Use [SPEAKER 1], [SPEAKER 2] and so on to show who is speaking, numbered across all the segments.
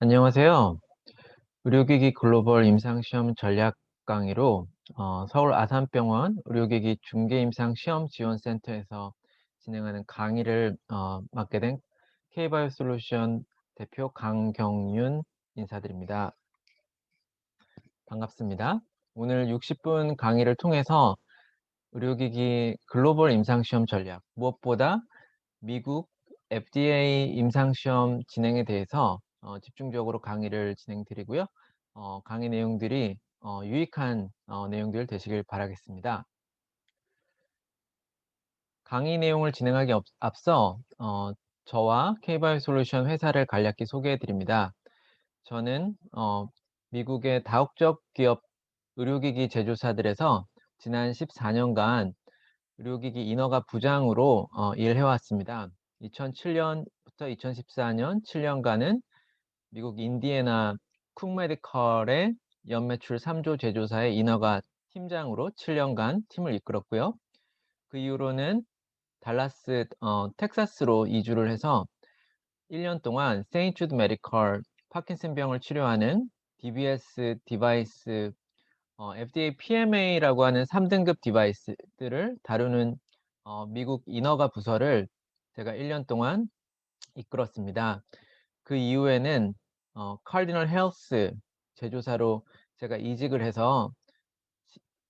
[SPEAKER 1] 안녕하세요. 의료기기 글로벌 임상시험 전략 강의로 서울 아산병원 의료기기 중개임상시험지원센터에서 진행하는 강의를 맡게 된 K바이오솔루션 대표 강경윤 인사드립니다. 반갑습니다. 오늘 60분 강의를 통해서 의료기기 글로벌 임상시험 전략, 무엇보다 미국 FDA 임상시험 진행에 대해서 집중적으로 강의를 진행드리고요. 강의 내용들이 유익한 내용들 되시길 바라겠습니다. 강의 내용을 진행하기 앞서 저와 K바이오솔루션 회사를 간략히 소개해 드립니다. 저는 미국의 다국적 기업 의료기기 제조사들에서 지난 14년간 의료기기 인허가 부장으로 일해왔습니다. 2007년부터 2014년 7년간은 미국 인디애나 쿡 메디컬의 연매출 3조 제조사의 인허가 팀장으로 7년간 팀을 이끌었고요. 그 이후로는 달라스, 텍사스로 이주를 해서 1년 동안 세인트 주드 메디컬 파킨슨병을 치료하는 DBS 디바이스 FDA PMA라고 하는 3등급 디바이스들을 다루는 미국 인허가 부서를 제가 1년 동안 이끌었습니다. 그 이후에는 카디널 헬스 제조사로 제가 이직을 해서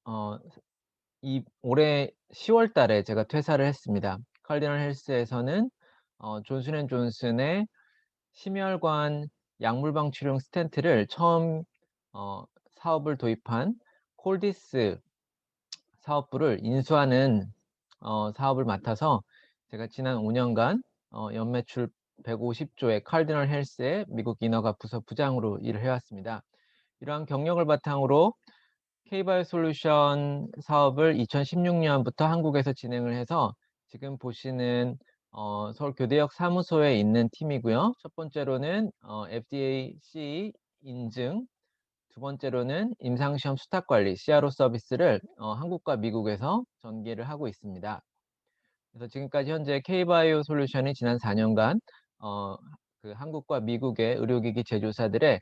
[SPEAKER 1] 어, 올해 10월 달에 제가 퇴사를 했습니다. 카디널 헬스에서는 존슨앤존슨의 심혈관 약물방 치료용 스텐트를 처음 어, 사업을 도입한 콜디스 사업부를 인수하는 사업을 맡아서 제가 지난 5년간 연매출 150조의 카디널 헬스의 미국 인허가 부서 부장으로 일을 해왔습니다. 이러한 경력을 바탕으로 K바이오솔루션 사업을 2016년부터 한국에서 진행을 해서 지금 보시는 서울 교대역 사무소에 있는 팀이고요. 첫 번째로는 FDA CE 인증, 두 번째로는 임상시험 수탁관리 CRO 서비스를 한국과 미국에서 전개를 하고 있습니다. 그래서 지금까지 현재 K바이오 솔루션이 지난 4년간 어, 그 한국과 미국의 의료기기 제조사들의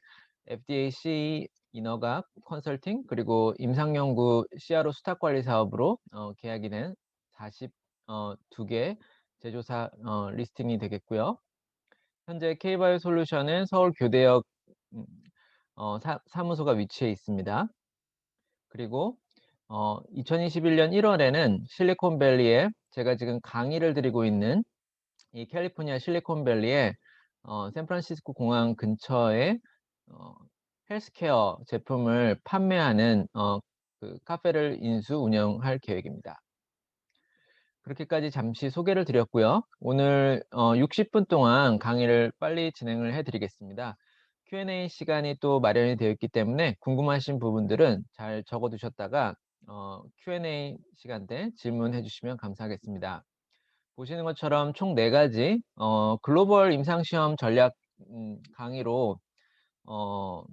[SPEAKER 1] FDA CE 인허가 컨설팅 그리고 임상연구 CRO 수탁관리 사업으로 계약이 된 42개 제조사 리스팅이 되겠고요. 현재 K바이오 솔루션은 서울 교대역 음, 사무소가 위치해 있습니다. 그리고 2021년 1월에는 실리콘밸리에 제가 지금 강의를 드리고 있는 이 캘리포니아 실리콘밸리에 샌프란시스코 공항 근처에 어, 헬스케어 제품을 판매하는 그 카페를 인수 운영할 계획입니다. 그렇게까지 잠시 소개를 드렸고요. 오늘 60분 동안 강의를 빨리 진행을 해드리겠습니다. Q&A 시간이 또 마련이 되어 있기 때문에 궁금하신 부분들은 잘 적어두셨다가 Q&A 시간 때 질문해 주시면 감사하겠습니다. 보시는 것처럼 총 4가지 글로벌 임상시험 전략 강의로 어,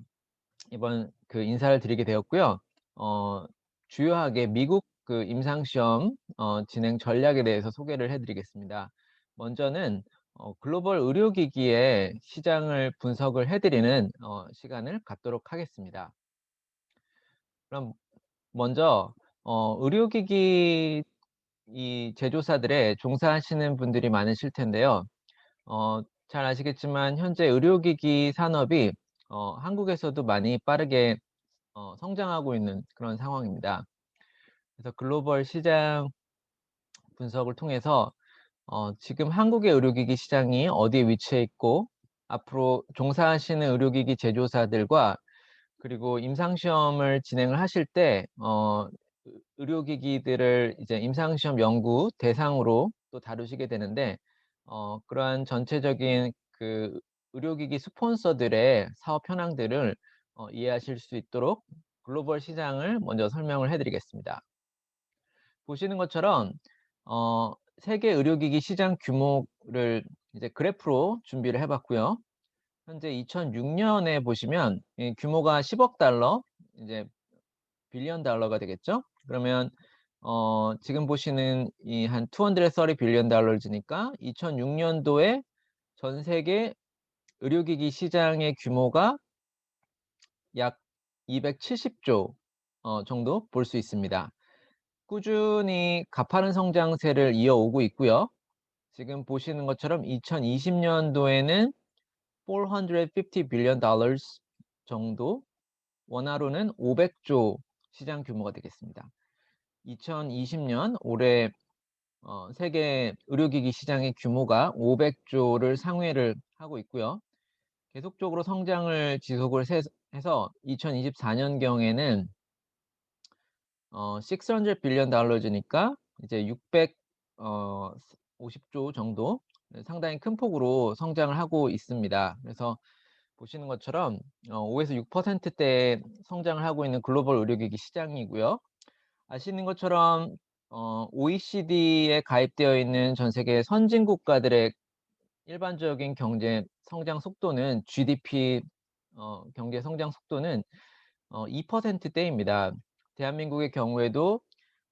[SPEAKER 1] 이번 그 인사를 드리게 되었고요. 주요하게 미국 그 임상시험 진행 전략에 대해서 소개를 해드리겠습니다. 먼저는 글로벌 의료기기의 시장을 분석을 해드리는 시간을 갖도록 하겠습니다. 그럼 먼저 의료기기 이 제조사들에 종사하시는 분들이 많으실 텐데요. 잘 아시겠지만 현재 의료기기 산업이 한국에서도 많이 빠르게 성장하고 있는 그런 상황입니다. 그래서 글로벌 시장 분석을 통해서 지금 한국의 의료기기 시장이 어디에 위치해 있고 앞으로 종사하시는 의료기기 제조사들과 그리고 임상시험을 진행을 하실 때 의료기기들을 이제 임상시험 연구 대상으로 또 다루시게 되는데 그러한 전체적인 그 의료기기 스폰서들의 사업 현황들을 이해하실 수 있도록 글로벌 시장을 먼저 설명을 해드리겠습니다. 보시는 것처럼 세계 의료기기 시장 규모를 이제 그래프로 준비를 해봤고요. 현재 2006년에 보시면 이 규모가 10억 달러, 이제 빌리언 달러가 되겠죠? 그러면 지금 보시는 이 한 230 빌리언 달러즈니까 2006년도에 전 세계 의료기기 시장의 규모가 약 270조 정도 볼 수 있습니다. 꾸준히 가파른 성장세를 이어오고 있고요. 지금 보시는 것처럼 2020 년도에는 $450 billion 정도, 원화로는 500조 시장 규모가 되겠습니다. 2020년 올해 세계 의료기기 시장의 규모가 500조를 상회를 하고 있고요. 계속적으로 성장을 지속을 해서 2024년경에는 $600 billion 니까 이제 650조 정도, 네, 상당히 큰 폭으로 성장을 하고 있습니다. 그래서 보시는 것처럼 5에서 6%대 성장을 하고 있는 글로벌 의료기기 시장이고요. 아시는 것처럼 OECD에 가입되어 있는 전 세계 선진 국가들의 일반적인 경제 성장 속도는 GDP 경제 성장 속도는 2%대입니다. 대한민국의 경우에도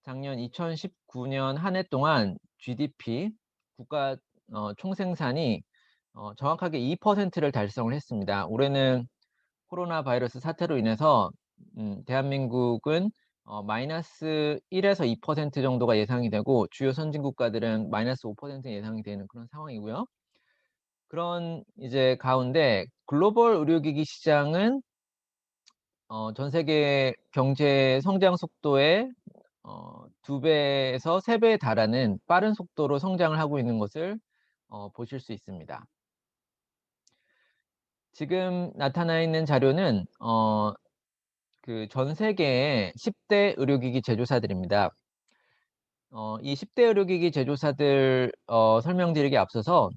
[SPEAKER 1] 작년 2019년 한 해 동안 GDP 국가 총생산이 정확하게 2%를 달성을 했습니다. 올해는 코로나 바이러스 사태로 인해서 대한민국은 마이너스 1에서 2% 정도가 예상이 되고, 주요 선진 국가들은 마이너스 5% 예상이 되는 그런 상황이고요. 그런 이제 가운데 글로벌 의료기기 시장은 전 세계 경제 성장 속도의 2배에서 3배에 달하는 빠른 속도로 성장을 하고 있는 것을 보실 수 있습니다. 지금 나타나 있는 자료는 그 전 세계의 10대 의료기기 제조사들입니다. 이 10대 의료기기 제조사들 설명드리기 앞서서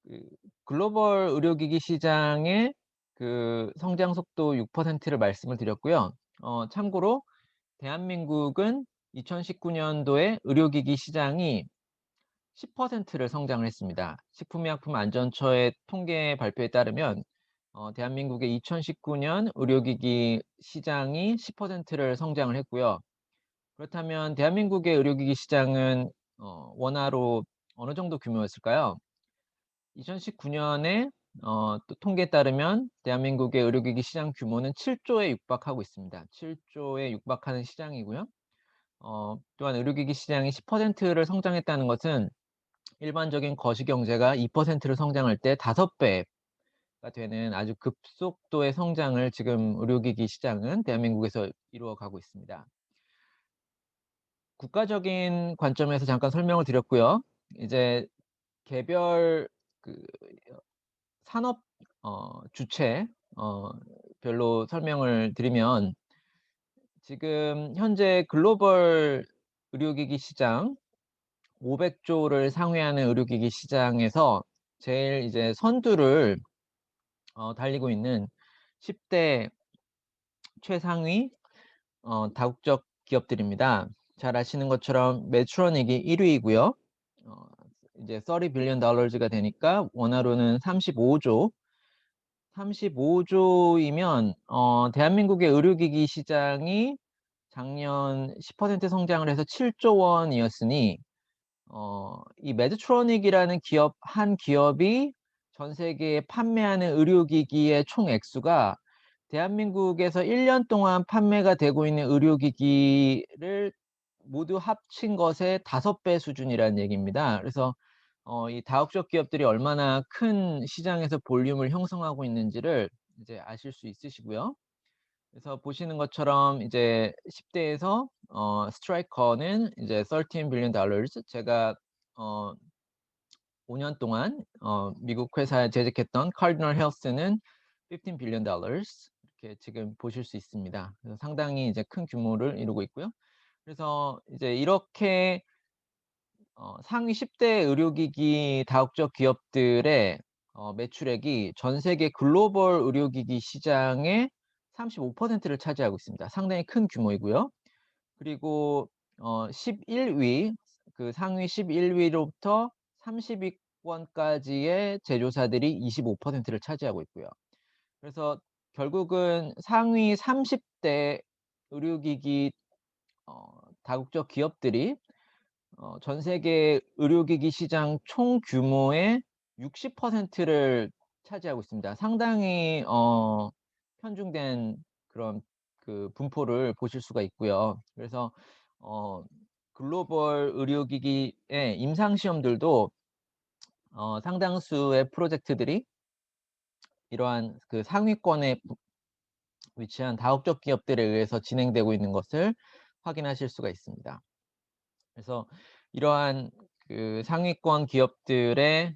[SPEAKER 1] 그 글로벌 의료기기 시장의 그 성장 속도 6%를 말씀을 드렸고요. 참고로 대한민국은 2019년도에 의료기기 시장이 10%를 성장을 했습니다. 식품의약품안전처의 통계 발표에 따르면 대한민국의 2019년 의료기기 시장이 10%를 성장을 했고요. 그렇다면 대한민국의 의료기기 시장은 원화로 어느 정도 규모였을까요? 2019년에 또 통계에 따르면 대한민국의 의료기기 시장 규모는 7조에 육박하고 있습니다. 7조에 육박하는 시장이고요. 또한 의료기기 시장이 10%를 성장했다는 것은 일반적인 거시경제가 2%를 성장할 때 5배가 되는 아주 급속도의 성장을 지금 의료기기 시장은 대한민국에서 이루어가고 있습니다. 국가적인 관점에서 잠깐 설명을 드렸고요. 이제 개별 그 산업 주체 별로 설명을 드리면, 지금 현재 글로벌 의료기기 시장 500조를 상회하는 의료기기 시장에서 제일 이제 선두를 달리고 있는 10대 최상위 다국적 기업들입니다. 잘 아시는 것처럼 메트로닉이 1위이고요. 이제 $30 billion가 되니까 원화로는 35조. 35조이면 대한민국의 의료기기 시장이 작년 10% 성장을 해서 7조 원이었으니 이 메드트로닉이라는 기업 한 기업이 전 세계에 판매하는 의료기기의 총 액수가 대한민국에서 1년 동안 판매가 되고 있는 의료기기를 모두 합친 것의 5배 수준이라는 얘기입니다. 그래서 이 다국적 기업들이 얼마나 큰 시장에서 볼륨을 형성하고 있는지를 이제 아실 수 있으시고요. 그래서 보시는 것처럼 이제 10대에서 스트라이커는 이제 $13 billion, 제가 어 5년 동안 미국 회사에 재직했던 카디널 헬스는 $15 billion, 이렇게 지금 보실 수 있습니다. 그래서 상당히 이제 큰 규모를 이루고 있고요. 그래서 이제 이렇게 상위 10대 의료기기 다국적 기업들의 매출액이 전 세계 글로벌 의료기기 시장의 35%를 차지하고 있습니다. 상당히 큰 규모이고요. 그리고 11위, 그 상위 11위로부터 30위권까지의 제조사들이 25%를 차지하고 있고요. 그래서 결국은 상위 30대 의료기기 다국적 기업들이 전 세계 의료기기 시장 총 규모의 60%를 차지하고 있습니다. 상당히 편중된 그런 그 분포를 보실 수가 있고요. 그래서 어 글로벌 의료기기의 임상 시험들도 상당수의 프로젝트들이 이러한 그 상위권에 위치한 다국적 기업들에 의해서 진행되고 있는 것을 확인하실 수가 있습니다. 그래서 이러한 그 상위권 기업들의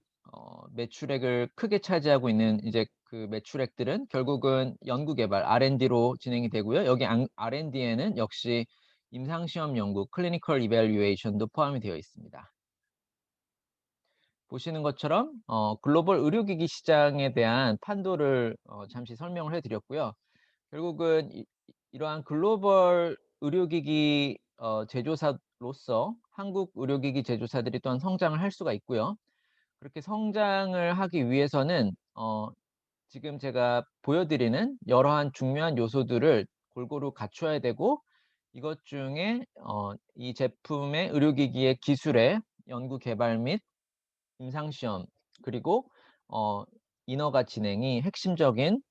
[SPEAKER 1] 매출액을 크게 차지하고 있는 이제 그 매출액들은 결국은 연구 개발 R&D로 진행이 되고요. 여기 R&D에는 역시 임상 시험 연구 클리니컬 이밸류에이션도 포함이 되어 있습니다. 보시는 것처럼 글로벌 의료기기 시장에 대한 판도를 잠시 설명을 해 드렸고요. 결국은 이러한 글로벌 의료기기 제조사로서 한국 의료기기 제조사들이 또한 성장을 할 수가 있고요. 그렇게 성장을 하기 위해서는 지금 제가 보여드리는 여러한 중요한 요소들을 골고루 갖춰야 되고, 이것 중에 이 제품의 의료기기의 기술의 연구 개발 및 임상시험, 그리고 어 인허가 진행이 핵심적인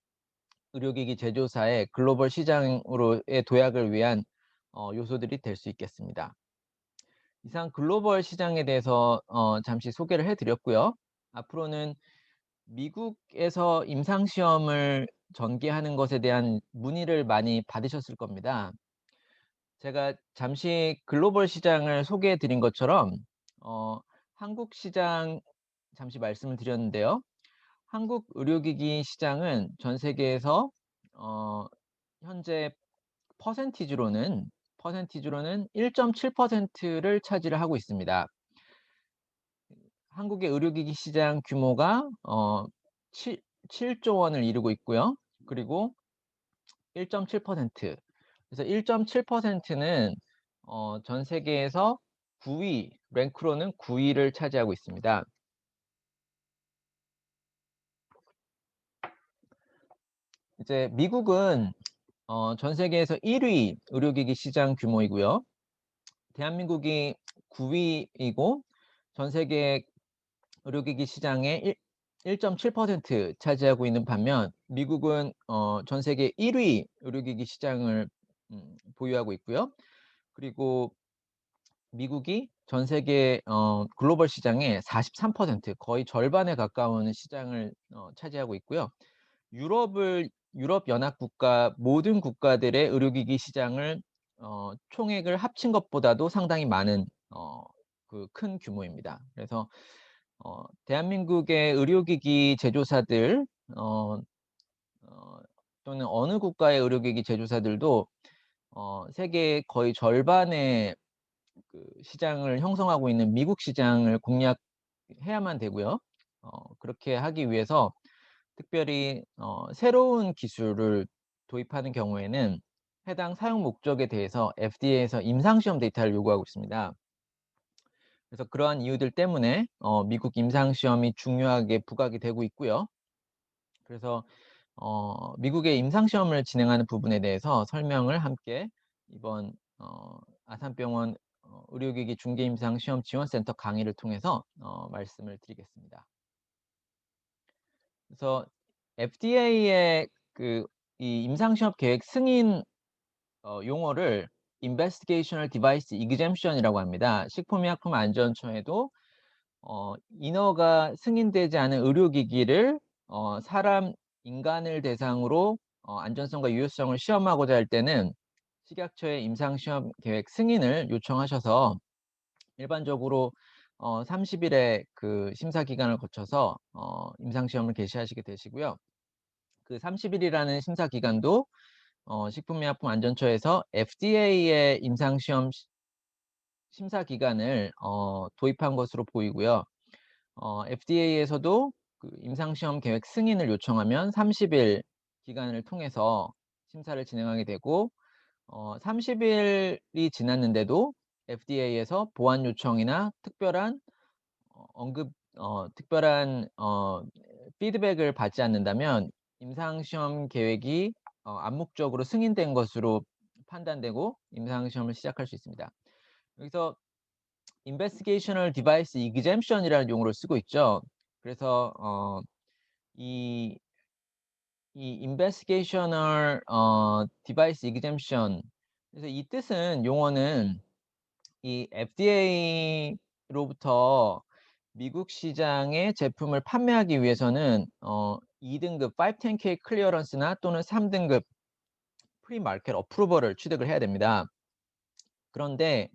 [SPEAKER 1] 의료기기 제조사의 글로벌 시장으로의 도약을 위한 요소들이 될 수 있겠습니다. 이상 글로벌 시장에 대해서 잠시 소개를 해 드렸고요. 앞으로는 미국에서 임상 시험을 전개하는 것에 대한 문의를 많이 받으셨을 겁니다. 제가 잠시 글로벌 시장을 소개해 드린 것처럼 한국 시장 잠시 말씀을 드렸는데요. 한국 의료기기 시장은 전 세계에서 어 현재 퍼센티지로는 1.7%를 차지를 하고 있습니다. 한국의 의료기기 시장 규모가 칠 7조 원을 이루고 있고요. 그리고 1.7%, 그래서 1.7%는 전 세계에서 9위, 랭크로는 9위를 차지하고 있습니다. 이제 미국은 전 세계에서 1위 의료기기 시장 규모이고요. 대한민국이 9위이고 전 세계 의료기기 시장의 1.7% 차지하고 있는 반면, 미국은 전 세계 1위 의료기기 시장을 보유하고 있고요. 그리고 미국이 전 세계 글로벌 시장의 43%, 거의 절반에 가까운 시장을 차지하고 있고요. 유럽 연합 국가 모든 국가들의 의료기기 시장을 총액을 합친 것보다도 상당히 많은 그 큰 규모입니다. 그래서 대한민국의 의료기기 제조사들 어 어 또는 어느 국가의 의료기기 제조사들도 세계의 거의 절반의 그 시장을 형성하고 있는 미국 시장을 공략해야만 되고요. 그렇게 하기 위해서 특별히 새로운 기술을 도입하는 경우에는 해당 사용 목적에 대해서 FDA에서 임상시험 데이터를 요구하고 있습니다. 그래서 그러한 이유들 때문에 미국 임상시험이 중요하게 부각이 되고 있고요. 그래서 미국의 임상시험을 진행하는 부분에 대해서 설명을 함께 이번 아산병원 의료기기 중개임상시험 지원센터 강의를 통해서 말씀을 드리겠습니다. 그래서 FDA의 그 이 임상시험 계획 승인 용어를 Investigational Device Exemption이라고 합니다. 식품의약품안전처에도 인허가 승인되지 않은 의료기기를 인간을 대상으로 안전성과 유효성을 시험하고자 할 때는 식약처의 임상시험 계획 승인을 요청하셔서 일반적으로 30 일의 그 심사 기간을 거쳐서 임상시험을 개시하시게 되시고요. 그 30 일이라는 심사 기간도 식품의약품안전처에서 FDA의 임상시험 심사 기간을 도입한 것으로 보이고요. FDA에서도 그 임상시험 계획 승인을 요청하면 30일 기간을 통해서 심사를 진행하게 되고, 30 일이 지났는데도 FDA에서 보완 요청이나 특별한 피드백을 받지 않는다면 임상시험 계획이 암묵적으로 승인된 것으로 판단되고 임상시험을 시작할 수 있습니다. 여기서 investigational device exemption이라는 용어를 쓰고 있죠. 그래서 이 investigational device exemption, 그래서 이 뜻은 용어는 이 FDA로부터 미국 시장에 제품을 판매하기 위해서는 2 등급 510K 클리어런스나 또는 3 등급 프리마켓 어프루벌을 취득을 해야 됩니다. 그런데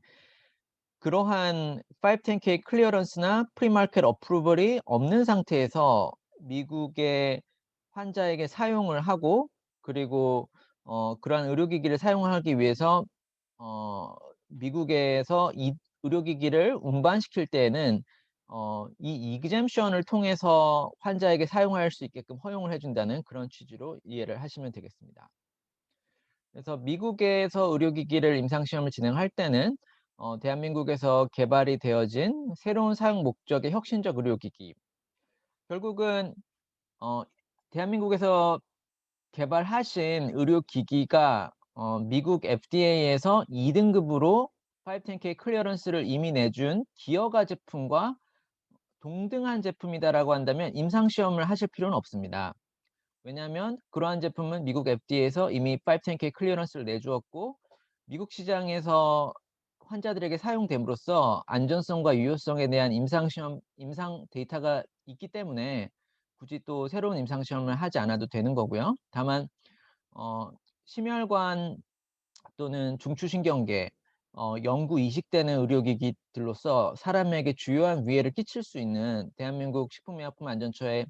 [SPEAKER 1] 그러한 510K 클리어런스나 프리마켓 어프루벌이 없는 상태에서 미국의 환자에게 사용을 하고, 그리고 그러한 의료기기를 사용하기 위해서 어 미국에서 이 의료기기를 운반시킬 때에는 이 exemption을 통해서 환자에게 사용할 수 있게끔 허용을 해 준다는 그런 취지로 이해를 하시면 되겠습니다. 그래서 미국에서 의료기기를 임상시험을 진행할 때는 대한민국에서 개발이 되어진 새로운 사용 목적의 혁신적 의료기기, 결국은 어 대한민국에서 개발하신 의료기기가 미국 FDA에서 2 등급으로 510K 클리어런스를 이미 내준 기어가 제품과 동등한 제품이다라고 한다면 임상시험을 하실 필요는 없습니다. 왜냐하면 그러한 제품은 미국 FDA에서 이미 510K 클리어런스를 내주었고, 미국 시장에서 환자들에게 사용됨으로써 안전성과 유효성에 대한 임상 데이터가 있기 때문에 굳이 또 새로운 임상 시험을 하지 않아도 되는 거고요. 다만 어 심혈관 또는 중추신경계 영구 이식되는 의료기기들로서 사람에게 주요한 위해를 끼칠 수 있는 대한민국 식품의약품안전처의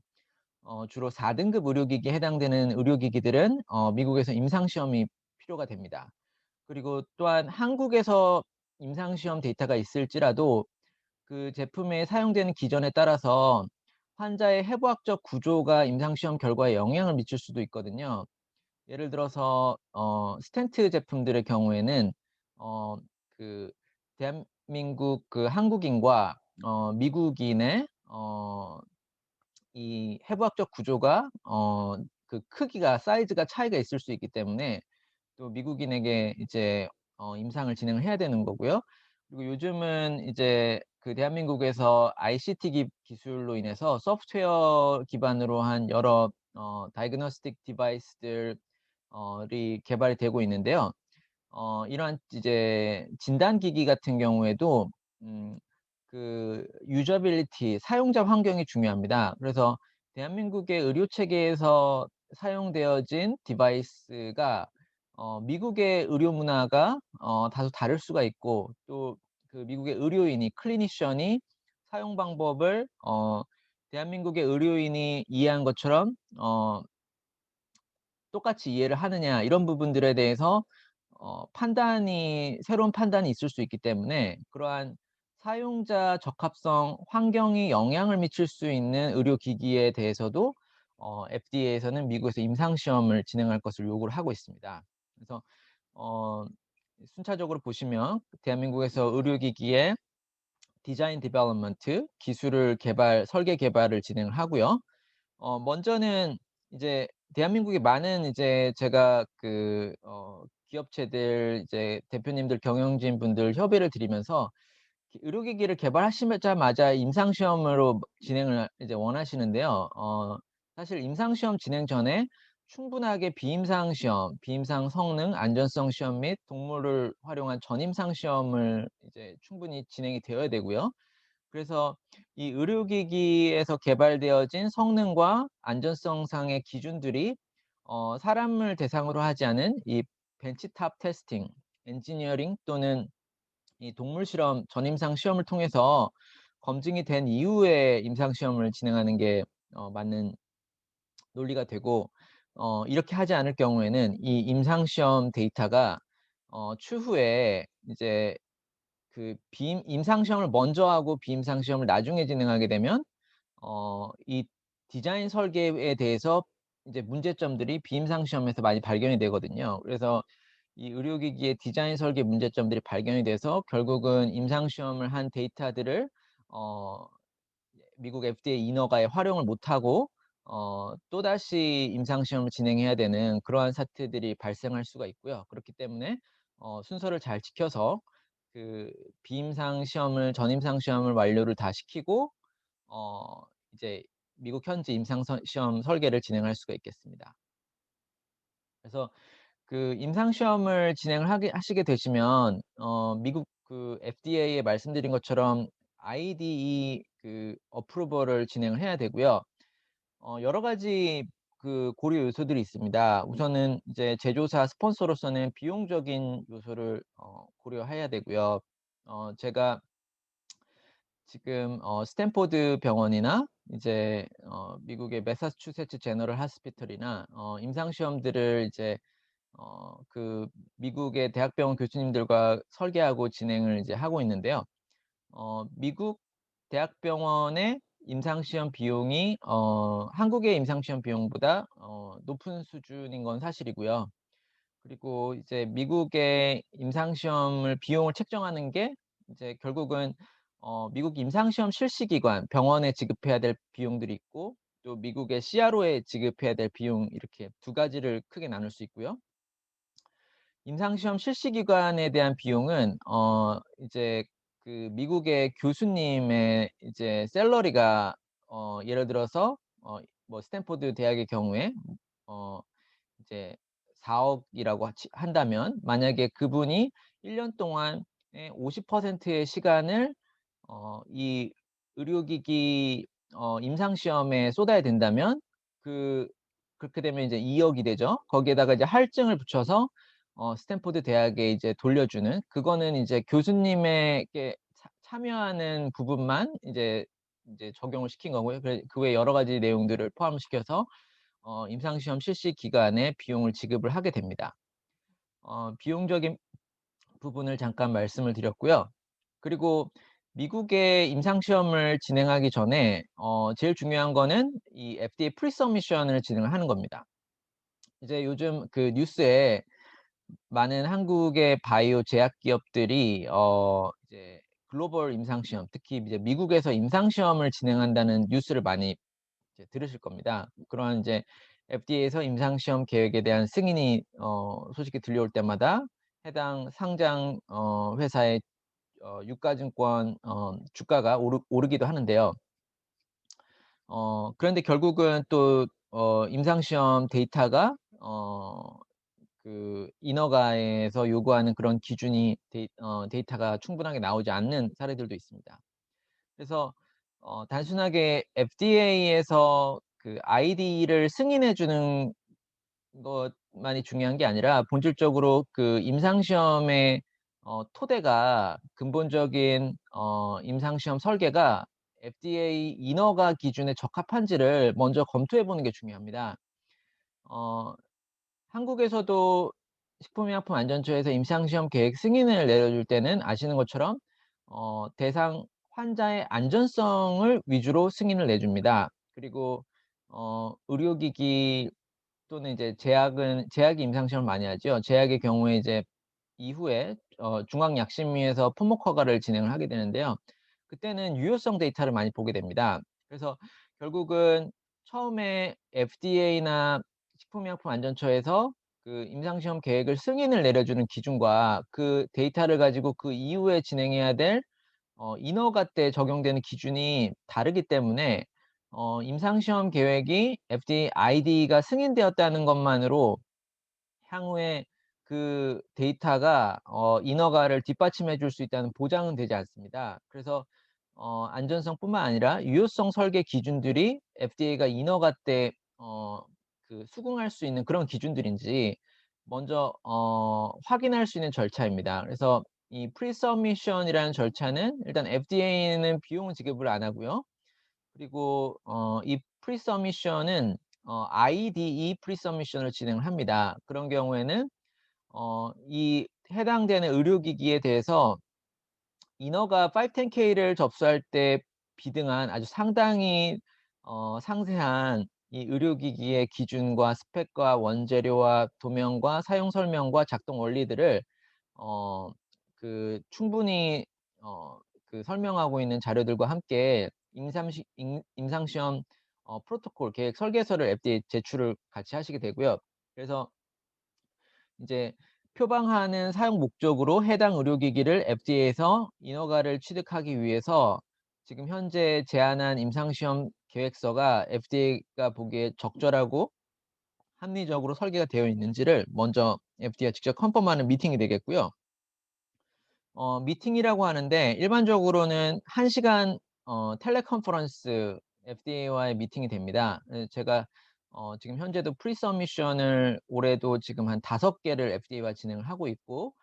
[SPEAKER 1] 주로 4 등급 의료기기에 해당되는 의료기기들은 미국에서 임상시험이 필요가 됩니다. 그리고 또한 한국에서 임상시험 데이터가 있을지라도 그 제품에 사용되는 기전에 따라서 환자의 해부학적 구조가 임상시험 결과에 영향을 미칠 수도 있거든요. 예를 들어서 스텐트 제품들의 경우에는 어 그 대한민국 그 한국인과 미국인의 이 해부학적 구조가 그 크기가 사이즈가 차이가 있을 수 있기 때문에 또 미국인에게 이제 임상을 진행을 해야 되는 거고요. 그리고 요즘은 이제 그 대한민국에서 ICT 기술로 인해서 소프트웨어 기반으로 한 여러 다이그노스틱 디바이스들 이 개발이 되고 있는데요. 이러한 이제 진단기기 같은 경우에도 음 유저빌리티, 사용자 환경이 중요합니다. 그래서 대한민국의 의료 체계에서 사용되어진 디바이스가 미국의 의료 문화가 다소 다를 수가 있고, 또 그 미국의 의료인이 클리니션이 사용 방법을 대한민국의 의료인이 이해한 것처럼 똑같이 이해를 하느냐, 이런 부분들에 대해서 새로운 판단이 있을 수 있기 때문에 그러한 사용자 적합성 환경이 영향을 미칠 수 있는 의료기기에 대해서도 FDA에서는 미국에서 임상시험을 진행할 것을 요구를 하고 있습니다. 그래서 어 순차적으로 보시면 대한민국에서 의료기기의 디자인 디벨롭먼트, 기술을 설계 개발을 진행을 하고요. 먼저는 이제 대한민국의 많은 이제 제가 기업체들 이제 대표님들, 경영진분들 협의를 드리면서 의료기기를 개발하시자마자 임상시험으로 진행을 이제 원하시는데요. 사실 임상시험 진행 전에 충분하게 비임상 성능, 안전성 시험 및 동물을 활용한 전임상 시험을 이제 충분히 진행이 되어야 되고요. 그래서 이 의료기기에서 개발되어진 성능과 안전성상의 기준들이 사람을 대상으로 하지 않은 이 벤치탑 테스팅, 엔지니어링 또는 이 동물 실험, 전임상 시험을 통해서 검증이 된 이후에 임상 시험을 진행하는 게 맞는 논리가 되고, 이렇게 하지 않을 경우에는 이 임상 시험 데이터가 추후에 이제 임상 시험을 먼저 하고 비임상 시험을 나중에 진행하게 되면 이 디자인 설계에 대해서 이제 문제점들이 비임상 시험에서 많이 발견이 되거든요. 그래서 이 의료기기의 디자인 설계 문제점들이 발견이 돼서 결국은 임상 시험을 한 데이터들을 어 미국 FDA 인허가에 활용을 못하고 또다시 임상 시험을 진행해야 되는 그러한 사태들이 발생할 수가 있고요. 그렇기 때문에 순서를 잘 지켜서 그 비임상 시험을 전임상 시험을 완료를 다 시키고 이제 미국 현지 임상 시험 설계를 진행할 수가 있겠습니다. 그래서 그 임상 시험을 진행을 하시게 되시면 미국 그 FDA에 말씀드린 것처럼 IDE 그 어프로벌을 진행을 해야 되고요. 여러 가지 그 고려 요소들이 있습니다. 우선은 이제 제조사 스폰서로서는 비용적인 요소를 고려해야 되고요. 제가 지금 스탠포드 병원이나 이제 미국의 매사추세츠 제너럴 하스피털이나 임상 시험들을 이제 그 미국의 대학병원 교수님들과 설계하고 진행을 이제 하고 있는데요. 미국 대학병원의 임상시험 비용이 한국의 임상시험 비용보다 높은 수준인 건 사실이고요. 그리고 이제 미국의 임상시험을 비용을 책정하는 게 이제 결국은 미국 임상시험 실시기관, 병원에 지급해야 될 비용들이 있고 또 미국의 CRO에 지급해야 될 비용 이렇게 두 가지를 크게 나눌 수 있고요. 임상시험 실시 기간에 대한 비용은 이제 그 미국의 교수님의 이제 샐러리가 예를 들어서 뭐 스탠포드 대학의 경우에 어 이제 4억 이라고 한다면 만약에 그분이 1년 동안에 50%의 시간을 이 의료기기 임상 시험에 쏟아야 된다면 그 그렇게 되면 이제 2 억이 되죠. 거기에다가 이제 할증을 붙여서 스탠포드 대학에 이제 돌려주는 그거는 이제 교수님에게 참여하는 부분만 이제 적용을 시킨 거고요. 그 외 여러 가지 내용들을 포함시켜서 임상 시험 실시 기간에 비용을 지급을 하게 됩니다. 비용적인 부분을 잠깐 말씀을 드렸고요. 그리고 미국의 임상 시험을 진행하기 전에 제일 중요한 거는 이 FDA 프리서미션을 진행을 하는 겁니다. 이제 요즘 그 뉴스에 많은 한국의 바이오 제약 기업들이 이제 글로벌 임상 시험, 특히 이제 미국에서 임상 시험을 진행한다는 뉴스를 많이 이제 들으실 겁니다. 그러한 이제 FDA에서 임상 시험 계획에 대한 승인이 소식이 들려올 때마다 해당 상장 회사의 유가증권 주가가 오르기도 하는데요. 그런데 결국은 또 임상 시험 데이터가 그 인허가에서 요구하는 그런 기준이 데이터가 충분하게 나오지 않는 사례들도 있습니다. 그래서 단순하게 FDA에서 그 ID를 승인해 주는 것만이 중요한 게 아니라 본질적으로 그 임상 시험의 토대가 근본적인 임상 시험 설계가 FDA 인허가 기준에 적합한지를 먼저 검토해 보는 게 중요합니다. 어 한국에서도 식품의약품안전처에서 임상시험 계획 승인을 내려줄 때는 아시는 것처럼 대상 환자의 안전성을 위주로 승인을 내줍니다. 그리고 의료기기 또는 이제 제약이 임상시험을 많이 하죠. 제약의 경우에 이제 이후에 중앙약심위에서 품목 허가를 진행을 하게 되는데요. 그때는 유효성 데이터를 많이 보게 됩니다. 그래서 결국은 처음에 FDA나 식품의약품안전처에서 그 임상시험 계획을 승인을 내려주는 기준과 그 데이터를 가지고 그 이후에 진행해야 될 인허가 때 적용되는 기준이 다르기 때문에 임상시험 계획이 FDA ID가 승인되었다는 것만으로 향후에 그 데이터가 인허가를 뒷받침해 줄 수 있다는 보장은 되지 않습니다. 그래서 안전성뿐만 아니라 유효성 설계 기준들이 FDA가 인허가 때 그 수긍할 수 있는 그런 기준들인지 먼저 확인할 수 있는 절차입니다. 그래서 이 프리서미션이라는 절차는 일단 FDA는 비용 지급을 안 하고요. 그리고 이 프리서미션은 IDE 프리서미션을 진행을 합니다. 그런 경우에는 이 해당되는 의료기기에 대해서 인허가 510K를 접수할 때 비등한 아주 상당히 상세한 이 의료기기의 기준과 스펙과 원재료와 도면과 사용 설명과 작동 원리들을 어 충분히 그 설명하고 있는 자료들과 함께 임상시험 프로토콜 계획 설계서를 FDA에 제출을 같이 하시게 되고요. 그래서 이제 표방하는 사용 목적으로 해당 의료기기를 FDA에서 인허가를 취득하기 위해서 지금 현재 제안한 임상시험 계획서가 FDA가 보기에 적절하고 합리적으로 설계가 되어 있는지를 먼저 FDA와 직접 컨펌하는 미팅이 되겠고요. 미팅이라고 하는데 일반적으로는 1 시간 텔레컨퍼런스 FDA와의 미팅이 됩니다. 제가 지금 현재도 프리서미션을 올해도 지금 한 5 개를 FDA와 진행을 하고 있고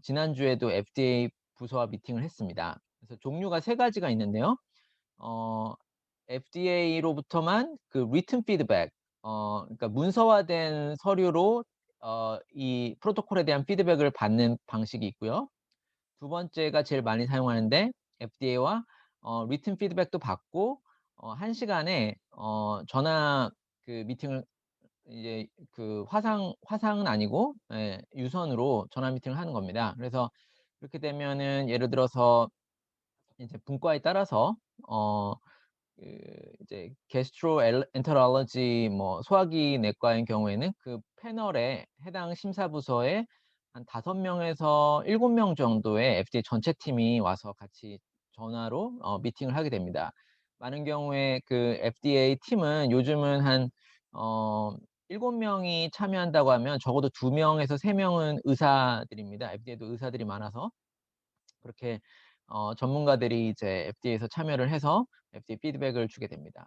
[SPEAKER 1] 지난주에도 FDA 부서와 미팅을 했습니다. 그래서 종류가 3 가지가 있는데요. 어 FDA로부터만 그 written feedback 그러니까 문서화된 서류로 이 프로토콜에 대한 피드백을 받는 방식이 있고요. 두 번째가 제일 많이 사용하는데 FDA와 written feedback도 받고 1 시간에 전화 그 미팅을 이제 그 화상은 아니고 예 유선으로 전화 미팅을 하는 겁니다. 그래서 그렇게 되면은 예를 들어서 이제 분과에 따라서 어 그 이제 gastroenterology 뭐 소화기 내과인 경우에는 그 패널에 해당 심사 부서에 한 5 명에서 7명 정도의 FDA 전체 팀이 와서 같이 전화로 미팅을 하게 됩니다. 많은 경우에 그 FDA 팀은 요즘은 한 어 7 명이 참여한다고 하면 적어도 2 명에서 3 명은 의사들입니다. FDA도 의사들이 많아서. 그렇게 전문가들이 이제 FDA에서 참여를 해서 FDA 피드백을 주게 됩니다.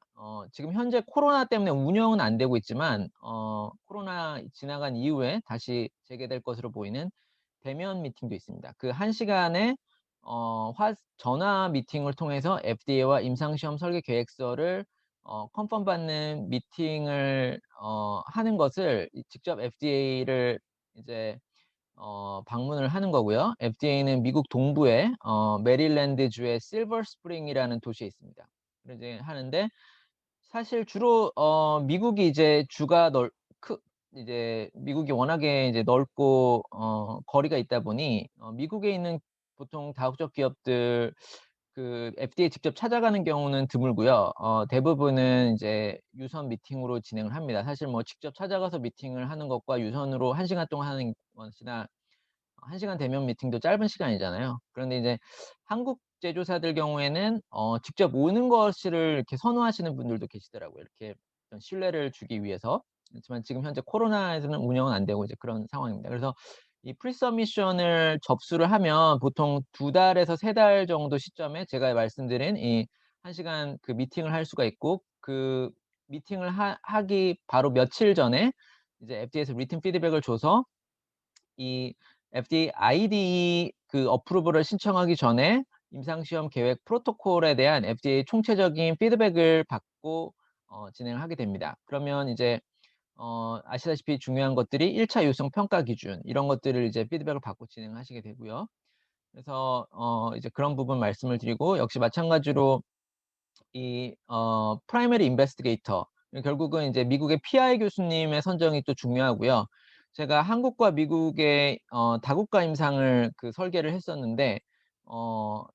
[SPEAKER 1] 지금 현재 코로나 때문에 운영은 안 되고 있지만 코로나 지나간 이후에 다시 재개될 것으로 보이는 대면 미팅도 있습니다. 그 1 시간에 화 전화 미팅을 통해서 FDA와 임상시험 설계 계획서를 컨펌 받는 미팅을 하는 것을 직접 FDA를 이제 방문을 하는 거고요. FDA는 미국 동부의 메릴랜드주의 실버 스프링이라는 도시에 있습니다. 그래서 이제 하는데 사실 주로 미국이 이제 주가 넓 크 이제 미국이 워낙에 이제 넓고 거리가 있다 보니 미국에 있는 보통 다국적 기업들 그 FDA 직접 찾아가는 경우는 드물고요. 대부분은 이제 유선 미팅으로 진행을 합니다. 사실 뭐 직접 찾아가서 미팅을 하는 것과 유선으로 1 시간 동안 하는 것이나 1 시간 대면 미팅도 짧은 시간이잖아요. 그런데 이제 한국 제조사들 경우에는 직접 오는 것을 이렇게 선호하시는 분들도 계시더라고요. 이렇게 어떤 신뢰를 주기 위해서. 그렇지만 지금 현재 코로나에서는 운영은 안 되고 이제 그런 상황입니다. 그래서 이 프리서미션을 접수를 하면 보통 2 달에서 3달 정도 시점에 제가 말씀드린 이 1 시간 그 미팅을 할 수가 있고 그 미팅을 하기 바로 며칠 전에 이제 FDA에서 리튼 피드백을 줘서 이 FDA IDE 그 어프로벌을 신청하기 전에 임상시험 계획 프로토콜에 대한 FDA 총체적인 피드백을 받고 진행을 하게 됩니다. 그러면 이제 아시다시피 중요한 것들이 1차 유성 평가 기준 이런 것들을 이제 피드백을 받고 진행하시게 되고요. 그래서 이제 그런 부분 말씀을 드리고 역시 마찬가지로 이 프라이머리 인베스티게이터 결국은 이제 미국의 PI 교수님의 선정이 또 중요하고요. 제가 한국과 미국의 다국가 임상을 그 설계를 했었는데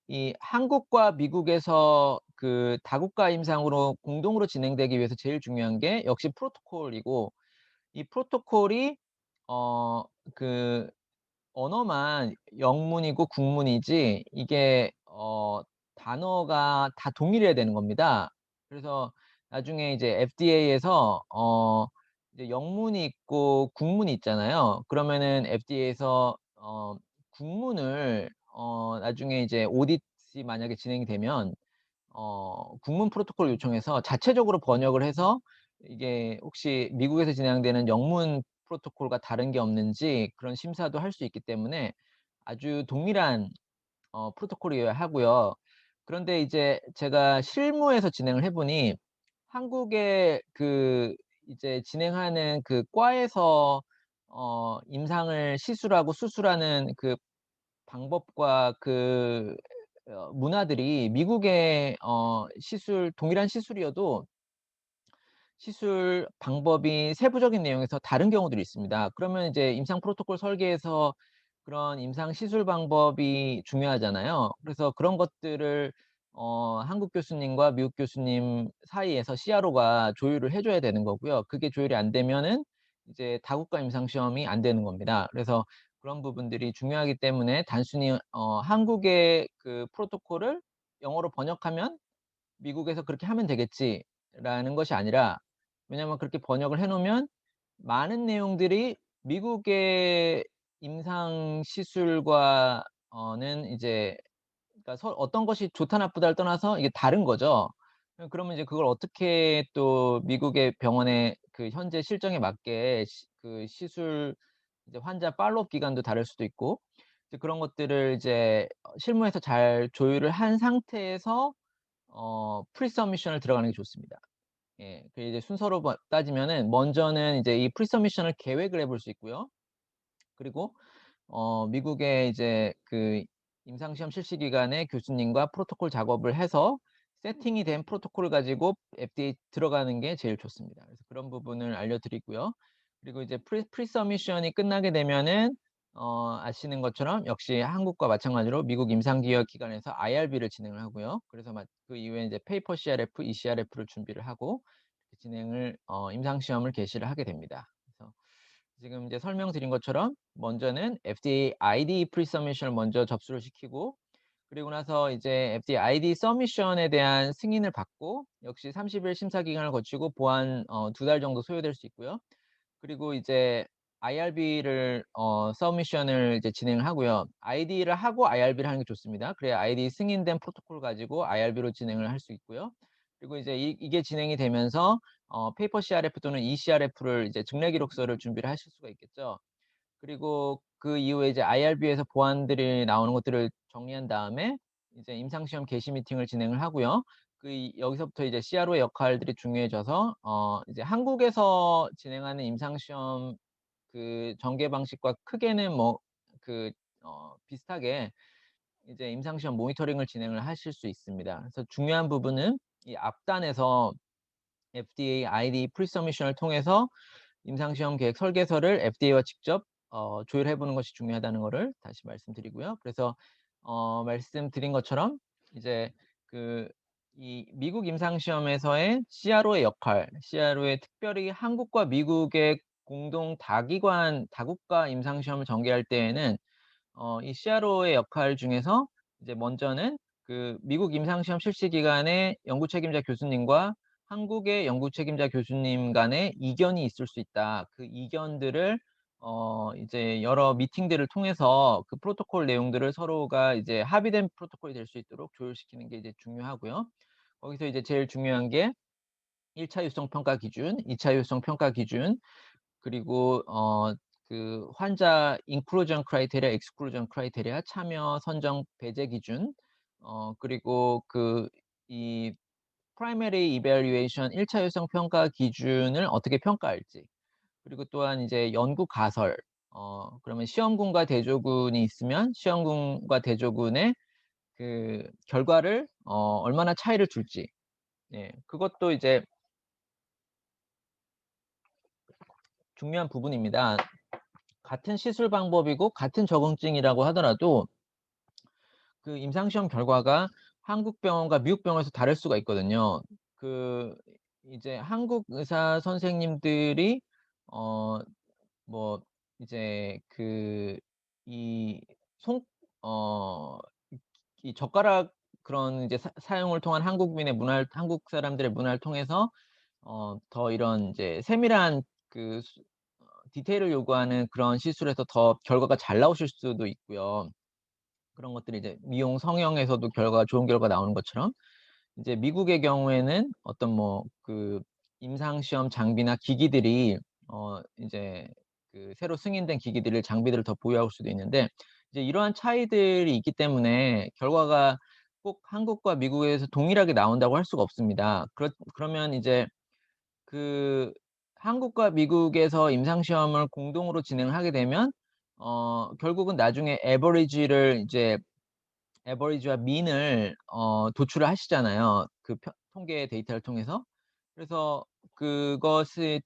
[SPEAKER 1] 이 한국과 미국에서 그 다국가 임상으로 공동으로 진행되기 위해서 제일 중요한 게 역시 프로토콜이고 이 프로토콜이 어그 언어만 영문이고 국문이지 이게 단어가 다 동일해야 되는 겁니다. 그래서 나중에 이제 FDA에서 이제 영문이 있고 국문이 있잖아요. 그러면은 FDA에서 국문을 나중에 이제 오디트이 만약에 진행이 되면 국문 프로토콜을 요청해서 자체적으로 번역을 해서 이게 혹시 미국에서 진행되는 영문 프로토콜과 다른 게 없는지 그런 심사도 할 수 있기 때문에 아주 동일한 프로토콜이어야 하고요. 그런데 이제 제가 실무에서 진행을 해 보니 한국의 그 이제 진행하는 그 과에서 임상을 시술하고 수술하는 그 방법과 그 문화들이 미국의 시술 동일한 시술이어도 시술 방법이 세부적인 내용에서 다른 경우들이 있습니다. 그러면 이제 임상 프로토콜 설계에서 그런 임상 시술 방법이 중요하잖아요. 그래서 그런 것들을 한국 교수님과 미국 교수님 사이에서 CRO가 조율을 해 줘야 되는 거고요. 그게 조율이 안 되면은 이제 다국가 임상 시험이 안 되는 겁니다. 그래서 그런 부분들이 중요하기 때문에 단순히 한국의 그 프로토콜을 영어로 번역하면 미국에서 그렇게 하면 되겠지.'라는 것이 아니라, 왜냐하면 그렇게 번역을 해 놓으면 많은 내용들이 미국의 임상 시술과 는 이제, 그러니까 어떤 것이 좋다 나쁘다를 떠나서 이게 다른 거죠. 그러면 이제 그걸 어떻게 또 미국의 병원의 그 현재 실정에 맞게 그 시술 이제 환자 팔로업 기간도 다를 수도 있고, 이제 그런 것들을 이제 실무에서 잘 조율을 한 상태에서 프리 서미션을 들어가는 게 좋습니다. 예. 그 이제 순서로 따지면은 먼저는 이제 이 프리 서미션을 계획을 해볼 수 있고요. 그리고 미국의 이제 그 임상시험 실시 기간에 교수님과 프로토콜 작업을 해서 세팅이 된 프로토콜을 가지고 FDA 들어가는 게 제일 좋습니다. 그래서 그런 부분을 알려드리고요. 그리고 이제 프리 서미션이 끝나게 되면은 아시는 것처럼 역시 한국과 마찬가지로 미국 임상기업 기관에서 IRB를 진행을 하고요. 그래서 그 이후에 이제 페이퍼 CRF, ECRF를 준비를 하고 진행을 임상시험을 개시를 하게 됩니다. 그래서 지금 이제 설명드린 것처럼 먼저는 FDA IDE 프리서미션을 먼저 접수를 시키고, 그리고 나서 이제 FDA IDE 서미션에 대한 승인을 받고, 역시 30일 심사 기간을 거치고 보안 2달 정도 소요될 수 있고요. 그리고 이제 IRB를 서미션을 이제 진행을 하고요. ID를 하고 IRB를 하는 게 좋습니다. 그래야 IDE 승인된 프로토콜 가지고 IRB로 진행을 할 수 있고요. 그리고 이제 이게 진행이 되면서 페이퍼 CRF 또는 ECRF를 이제 증례 기록서를 준비를 하실 수가 있겠죠. 그리고 그 이후에 이제 IRB에서 보안들이 나오는 것들을 정리한 다음에 이제 임상시험 개시 미팅을 진행을 하고요. 여기서부터 이제 CRO의 역할들이 중요해져서 이제 한국에서 진행하는 임상시험 그 전개 방식과 크게는 뭐 비슷하게 이제 임상시험 모니터링을 진행을 하실 수 있습니다. 그래서 중요한 부분은 이 앞단에서 FDA IDE 프리서미션을 통해서 임상시험 계획 설계서를 FDA와 직접 조율해 보는 것이 중요하다는 거를 다시 말씀드리고요. 그래서 말씀드린 것처럼 이제 이 미국 임상시험에서의 CRO의 역할, CRO의 특별히 한국과 미국의 공동 다국가 임상시험을 전개할 때에는 이 CRO의 역할 중에서 이제 먼저는 그 미국 임상시험 실시 기간에 연구 책임자 교수님과 한국의 연구 책임자 교수님 간의 이견이 있을 수 있다. 그 이견들을 이제 여러 미팅들을 통해서 그 프로토콜 내용들을 서로가 이제 합의된 프로토콜이 될 수 있도록 조율시키는 게 이제 중요하고요. 거기서 이제 제일 중요한 게 1차 유성 평가 기준, 2차 유성 평가 기준, 그리고 그 환자 인클루전 크라이테리아, 익스클루전 크라이테리아, 참여, 선정, 배제 기준, 그리고 이 프라이머리 이밸류에이션 1차 유성 평가 기준을 어떻게 평가할지, 그리고 또한 이제 연구 가설, 그러면 시험군과 대조군이 있으면 시험군과 대조군의 그 결과를 얼마나 차이를 줄지, 예, 그것도 이제 중요한 부분입니다. 같은 시술 방법이고 같은 적응증이라고 하더라도 그 임상시험 결과가 한국 병원과 미국 병원에서 다를 수가 있거든요. 그 이제 한국 의사 선생님들이 어 뭐 이제 이 손 어 이 젓가락 그런 이제 사용을 통한 한국 사람들의 문화를 통해서 더 이런 이제 세밀한 디테일을 요구하는 그런 시술에서 더 결과가 잘 나오실 수도 있고요. 그런 것들이 이제 미용 성형에서도 좋은 결과가 나오는 것처럼, 이제 미국의 경우에는 어떤 임상 시험 장비나 기기들이 이제 새로 승인된 장비들을 더 보유할 수도 있는데, 이제 이러한 차이들이 있기 때문에 결과가 꼭 한국과 미국에서 동일하게 나온다고 할 수가 없습니다. 그러면 이제 그 한국과 미국에서 임상 시험을 공동으로 진행을 하게 되면 결국은 나중에 에버리지와 민을 도출을 하시잖아요, 그 통계 데이터를 통해서. 그래서 그것이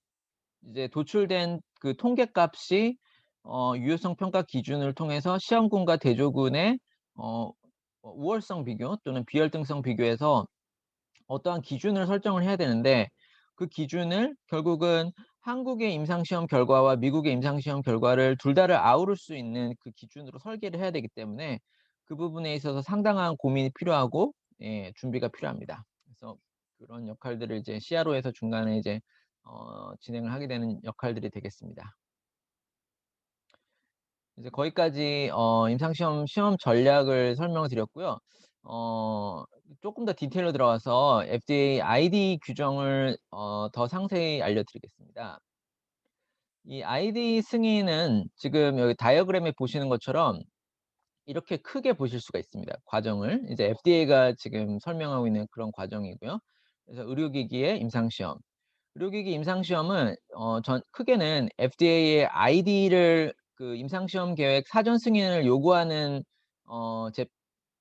[SPEAKER 1] 이제 도출된 그 통계값이 유효성 평가 기준을 통해서 시험군과 대조군의 어 우월성 비교 또는 비열등성 비교에서 어떠한 기준을 설정을 해야 되는데, 그 기준을 결국은 한국의 임상시험 결과와 미국의 임상시험 결과를 둘 다를 아우를 수 있는 그 기준으로 설계를 해야 되기 때문에 그 부분에 있어서 상당한 고민이 필요하고, 예, 준비가 필요합니다. 그래서 그런 역할들을 이제 CRO에서 중간에 이제 진행을 하게 되는 역할들이 되겠습니다. 이제 거기까지 임상시험 전략을 설명을 드렸고요. 어 쪼끔 더 디테일로 들어가서 FDA IDE 규정을 더 상세히 알려드리겠습니다. 이 IDE 승인은 지금 여기 다이어그램에 보시는 것처럼 이렇게 크게 보실 수가 있습니다, 과정을. 이제 FDA가 지금 설명하고 있는 그런 과정이고요. 그래서 의료기기의 임상시험. 의료기기 임상시험은 전 크게는 FDA의 ID를 그 임상시험 계획 사전 승인을 요구하는 어 제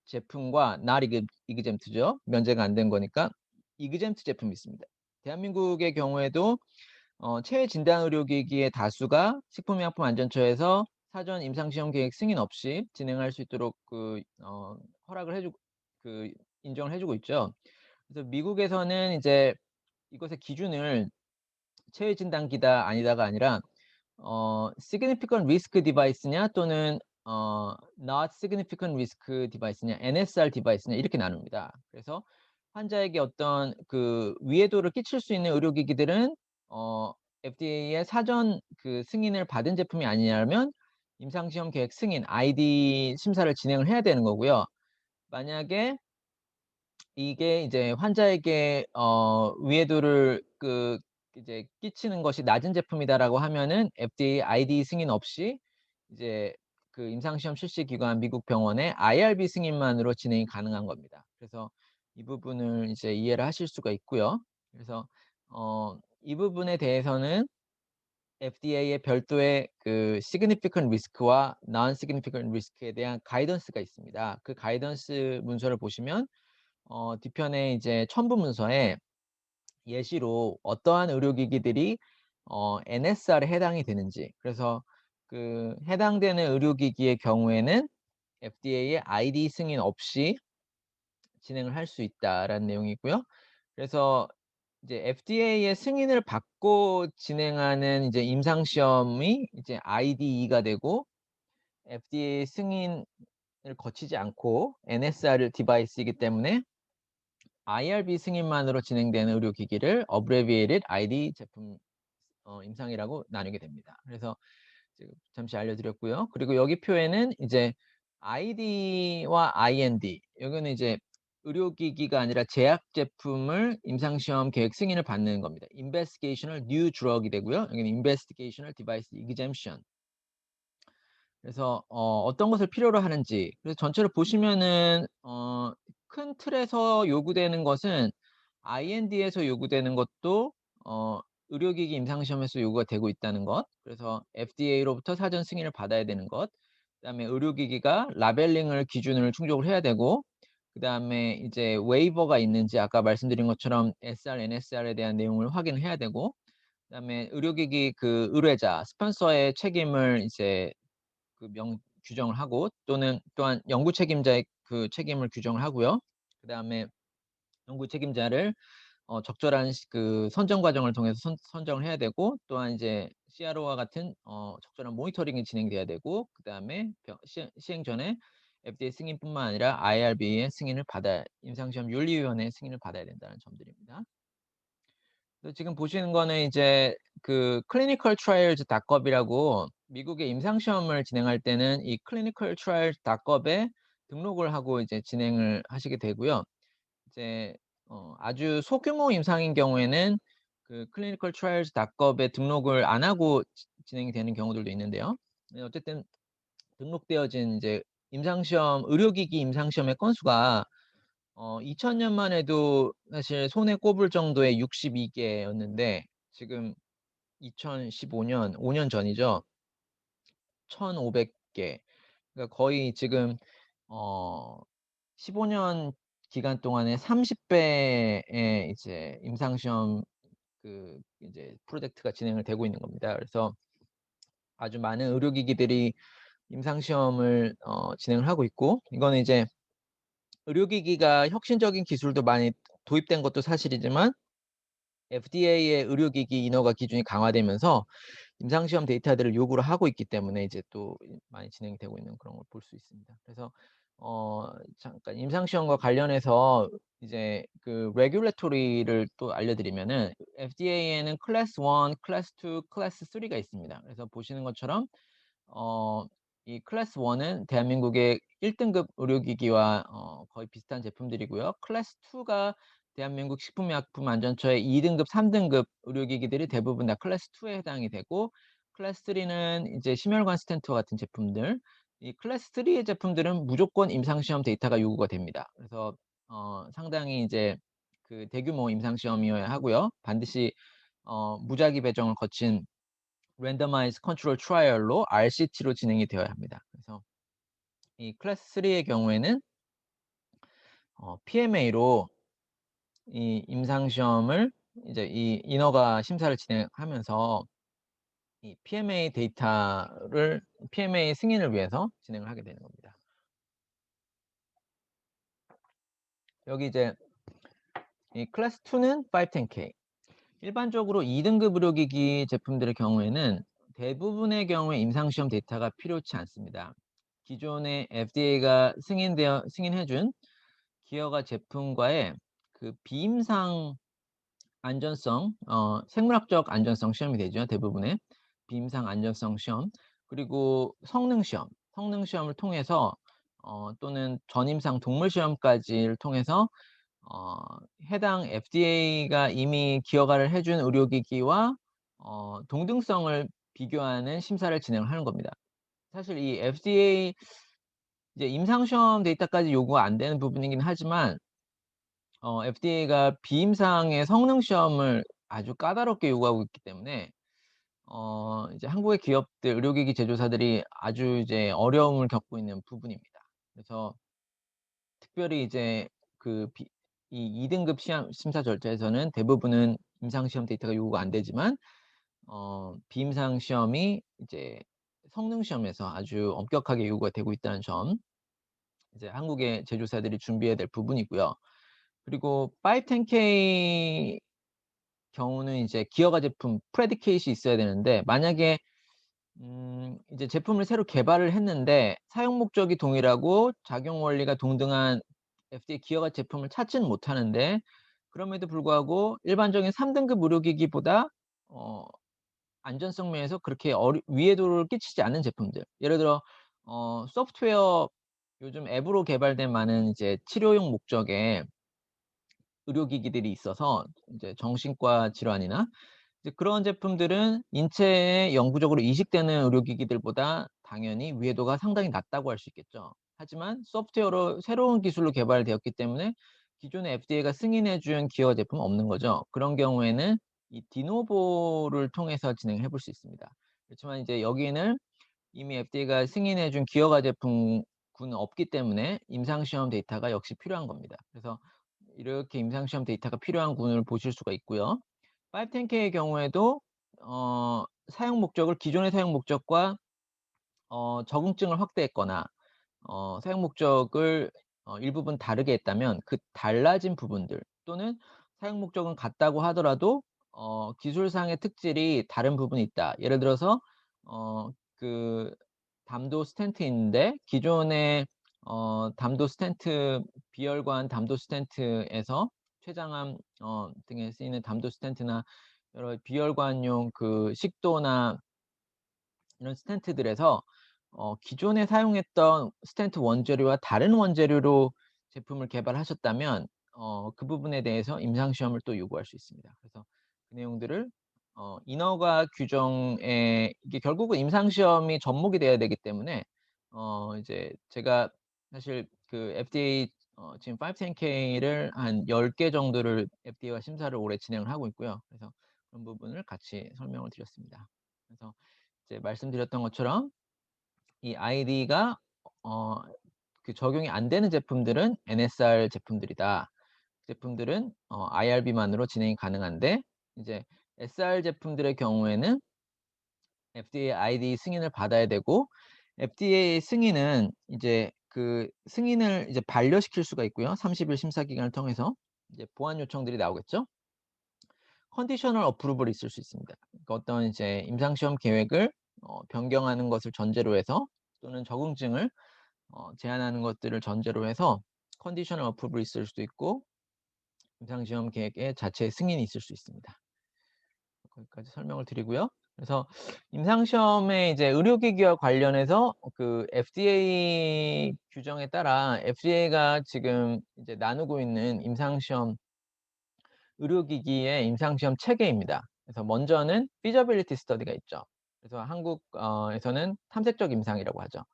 [SPEAKER 1] 제품과 not exempt죠. 면제가 안 된 거니까 exempt 제품이 있습니다. 대한민국의 경우에도 체외 진단 의료기기의 다수가 식품의약품안전처에서 사전 임상시험 계획 승인 없이 진행할 수 있도록 허락을 해 주고 그 인정을 해 주고 있죠. 그래서 미국에서는 이제 이것의 기준을 체외 진단기다 아니다가 아니라 significant risk device냐 또는 not significant risk device냐 NSR device냐 이렇게 나눕니다. 그래서 환자에게 어떤 그 위해도를 끼칠 수 있는 의료기기들은 FDA의 사전 그 승인을 받은 제품이 아니냐면 임상시험 계획 승인 IDE 심사를 진행을 해야 되는 거고요. 만약에 이게 이제 환자에게 위해도를 그 이제 끼치는 것이 낮은 제품이다라고 하면은 FDA IDE 승인 없이 이제 그 임상시험 실시 기관 미국 병원의 IRB 승인만으로 진행이 가능한 겁니다. 그래서 이 부분을 이제 이해를 하실 수가 있고요. 그래서 이 부분에 대해서는 FDA의 별도의 그 significant risk와 non-significant risk에 대한 가이던스가 있습니다. 그 가이던스 문서를 보시면 뒤편에 이제 첨부 문서에 예시로 어떠한 의료기기들이 NSR에 해당이 되는지, 그래서 그 해당되는 의료기기의 경우에는 FDA의 IDE 승인 없이 진행을 할 수 있다라는 내용이고요. 그래서 이제 FDA의 승인을 받고 진행하는 이제 임상시험이 이제 IDE가 되고, FDA 승인을 거치지 않고 NSR 디바이스이기 때문에 IRB 승인만으로 진행되는 의료기기를 Abbreviated ID 제품 임상이라고 나누게 됩니다. 그래서 지금 잠시 알려드렸고요. 그리고 여기 표에는 이제 ID와 IND, 여기는 이제 의료기기가 아니라 제약 제품을 임상시험 계획 승인을 받는 겁니다. Investigational New Drug이 되고요. 여기는 Investigational Device Exemption. 그래서 어떤 것을 필요로 하는지, 그래서 전체를 보시면은 큰 틀에서 요구되는 것은 IND에서 요구되는 것도 의료기기 임상시험에서 요구가 되고 있다는 것, 그래서 FDA로부터 사전 승인을 받아야 되는 것, 그다음에 의료기기가 라벨링을 기준을 충족을 해야 되고, 그다음에 이제 웨이버가 있는지 아까 말씀드린 것처럼 SR, NSR에 대한 내용을 확인해야 되고, 그다음에 의료기기 그 의뢰자, 스폰서의 책임을 이제 규정을 하고, 또한 연구 책임자의 그 책임을 규정을 하고요. 그다음에 연구 책임자를 적절한 그 선정 과정을 통해서 선정을 해야 되고, 또한 이제 CRO와 같은 적절한 모니터링이 진행돼야 되고, 그다음에 시행 전에 FDA 승인뿐만 아니라 IRB의 승인을 받아야, 임상시험 윤리위원회의 승인을 받아야 된다는 점들입니다. 그래서 지금 보시는 거는 이제 그 clinicaltrials.gov이라고 미국의 임상시험을 진행할 때는 이 clinicaltrials.gov에 등록을 하고 이제 진행을 하시게 되고요. 이제 아주 소규모 임상인 경우에는 그 clinicaltrials.gov에 등록을 안 하고 진행이 되는 경우들도 있는데요. 네, 어쨌든 등록되어진 이제 임상시험, 의료기기 임상시험의 건수가 2000년만 해도 사실 손에 꼽을 정도의 62개였는데, 지금 2015년, 5년 전이죠. 1,500개. 그러니까 거의 지금 어 15년 기간 동안에 30배의 이제 임상시험 그 이제 프로젝트가 진행을 되고 있는 겁니다. 그래서 아주 많은 의료기기들이 임상시험을 진행을 하고 있고, 이거는 이제 의료기기가 혁신적인 기술도 많이 도입된 것도 사실이지만 FDA의 의료기기 인허가 기준이 강화되면서 임상시험 데이터들을 요구를 하고 있기 때문에 이제 또 많이 진행이 되고 있는 그런 걸 볼 수 있습니다. 그래서 잠깐 임상시험과 관련해서 이제 그 레귤레토리를 또 알려드리면은 FDA에는 클래스 1, 클래스 2, 클래스 3가 있습니다. 그래서 보시는 것처럼 이 클래스 1은 대한민국의 1 등급 의료기기와 거의 비슷한 제품들이고요. 클래스 2가 대한민국 식품의약품안전처의 2 등급, 3 등급 의료기기들이 대부분 다 클래스 2에 해당이 되고, 클래스 3는 이제 심혈관 스텐트와 같은 제품들, 이 클래스 3의 제품들은 무조건 임상시험 데이터가 요구가 됩니다. 그래서 상당히 이제 그 대규모 임상시험이어야 하고요. 반드시 무작위 배정을 거친 randomized control trial로 RCT로 진행이 되어야 합니다. 그래서 이 클래스 3의 경우에는 PMA로 이 임상시험을 이제 이 인허가 심사를 진행하면서 이 PMA 승인을 위해서 진행을 하게 되는 겁니다. 여기 이제 이 클래스 2는 510K. 일반적으로 2 등급 의료기기 제품들의 경우에는 대부분의 경우에 임상시험 데이터가 필요치 않습니다. 기존의 FDA가 승인해 준 기어가 제품과의 그 비임상 안전성, 생물학적 안전성 시험이 되죠, 대부분의. 비임상 안전성 시험, 그리고 성능 시험을 통해서 또는 전임상 동물 시험까지를 통해서 어 해당 FDA가 이미 기여가를 해준 의료기기와 동등성을 비교하는 심사를 진행을 하는 겁니다. 사실 이 FDA 이제 임상시험 데이터까지 요구가 안 되는 부분이긴 하지만 FDA가 비임상의 성능 시험을 아주 까다롭게 요구하고 있기 때문에 이제 한국의 기업들, 의료기기 제조사들이 아주 이제 어려움을 겪고 있는 부분입니다. 그래서 특별히 이제 그 이 2 등급 시험 심사 절차에서는 대부분은 임상시험 데이터가 요구가 안 되지만 비임상 시험이 이제 성능 시험에서 아주 엄격하게 요구가 되고 있다는 점, 이제 한국의 제조사들이 준비해야 될 부분이고요. 그리고 510K 경우는 이제 기여가 제품 프레디케이트이 있어야 되는데, 만약에 이제 제품을 새로 개발을 했는데 사용 목적이 동일하고 작용 원리가 동등한 FDA 기여가 제품을 찾지는 못하는데, 그럼에도 불구하고 일반적인 3 등급 의료기기보다 어 안전성 면에서 그렇게 위해도를 끼치지 않는 제품들. 예를 들어 소프트웨어, 요즘 앱으로 개발된 많은 이제 치료용 목적의 의료기기들이 있어서 이제 정신과 질환이나 이제 그런 제품들은 인체에 영구적으로 이식되는 의료기기들보다 당연히 위해도가 상당히 낮다고 할 수 있겠죠. 하지만 소프트웨어로 새로운 기술로 개발되었기 때문에 기존의 FDA가 승인해 준 기여 제품은 없는 거죠. 그런 경우에는 이 디노보를 통해서 진행해 볼 수 있습니다. 그렇지만 이제 여기에는 이미 FDA가 승인해 준 기여가 제품군은 없기 때문에 임상시험 데이터가 역시 필요한 겁니다. 그래서 이렇게 임상시험 데이터가 필요한 군을 보실 수가 있고요. 510K의 경우에도 사용 목적을 기존의 사용 목적과 적응증을 확대했거나 사용 목적을 일부분 다르게 했다면 그 달라진 부분들, 또는 사용 목적은 같다고 하더라도 기술상의 특질이 다른 부분이 있다. 예를 들어서 그 담도 스텐트인데 기존의 담도 스텐트, 비혈관 담도 스텐트에서 췌장암 등에 쓰이는 담도 스텐트나 여러 비혈관용 그 식도나 이런 스텐트들에서 기존에 사용했던 스텐트 원재료와 다른 원재료로 제품을 개발하셨다면 그 부분에 대해서 임상 시험을 또 요구할 수 있습니다. 그래서 그 내용들을 인허가 규정에, 이게 결국은 임상 시험이 접목이 돼야 되기 때문에 이제 제가 사실 그 FDA 지금 510K를 한 10개 정도를 FDA와 심사를 올해 진행을 하고 있고요. 그래서 그런 부분을 같이 설명을 드렸습니다. 그래서 이제 말씀드렸던 것처럼 이 아이디가 어 그 적용이 안 되는 제품들은 NSR 제품들이다. 제품들은 IRB만으로 진행이 가능한데, 이제 SR 제품들의 경우에는 FDA ID 승인을 받아야 되고, FDA 승인은 이제 그 승인을 이제 반려시킬 수가 있고요. 30일 심사 기간을 통해서 이제 보완 요청들이 나오겠죠. 컨디셔널 어프루벌이 있을 수 있습니다. 그러니까 어떤 이제 임상시험 계획을 변경하는 것을 전제로 해서, 또는 적응증을 제한하는 것들을 전제로 해서 컨디셔널 어프로벌이 있을 수도 있고 임상시험 계획의 자체 승인이 있을 수 있습니다. 거기까지 설명을 드리고요. 그래서 임상시험의 이제 의료기기와 관련해서 그 FDA 규정에 따라 FDA가 지금 이제 나누고 있는 임상시험 의료기기의 임상시험 체계입니다. 그래서 먼저는 feasibility study가 있죠. 그래서 한국 에서는 탐색적 임상이라고 하죠.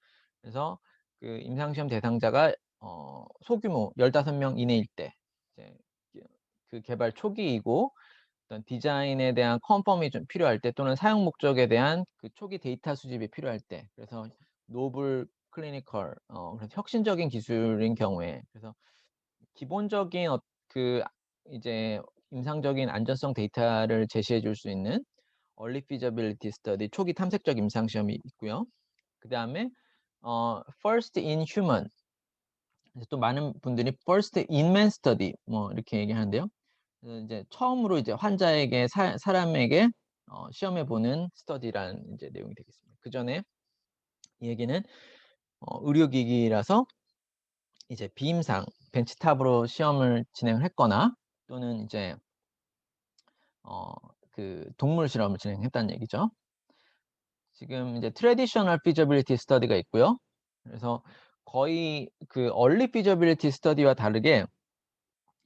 [SPEAKER 1] 그래서 그 임상시험 대상자가 소규모 15명 이내일 때 이제 그 개발 초기이고 어떤 디자인에 대한 컨펌이 좀 필요할 때 또는 사용 목적에 대한 그 초기 데이터 수집이 필요할 때 그래서 노블 클리니컬 그래서 혁신적인 기술인 경우에 그래서 기본적인 그 이제 임상적인 안전성 데이터를 제시해 줄 수 있는 early feasibility study 초기 탐색적 임상 시험이 있고요. 그다음에 first in human 또 많은 분들이 first in man study 뭐 이렇게 얘기하는데요. 그래서 이제 처음으로 이제 환자에게 사람에게 시험해 보는 스터디라는 이제 내용이 되겠습니다. 그전에 이 얘기는 의료기기라서 이제 비임상 벤치탑으로 시험을 진행을 했거나 또는 이제 그 동물 실험을 진행했다는 얘기죠. 지금 이제 트래디셔널 피저빌리티 스터디가 있고요. 그래서 거의 그 얼리 피저빌리티 스터디와 다르게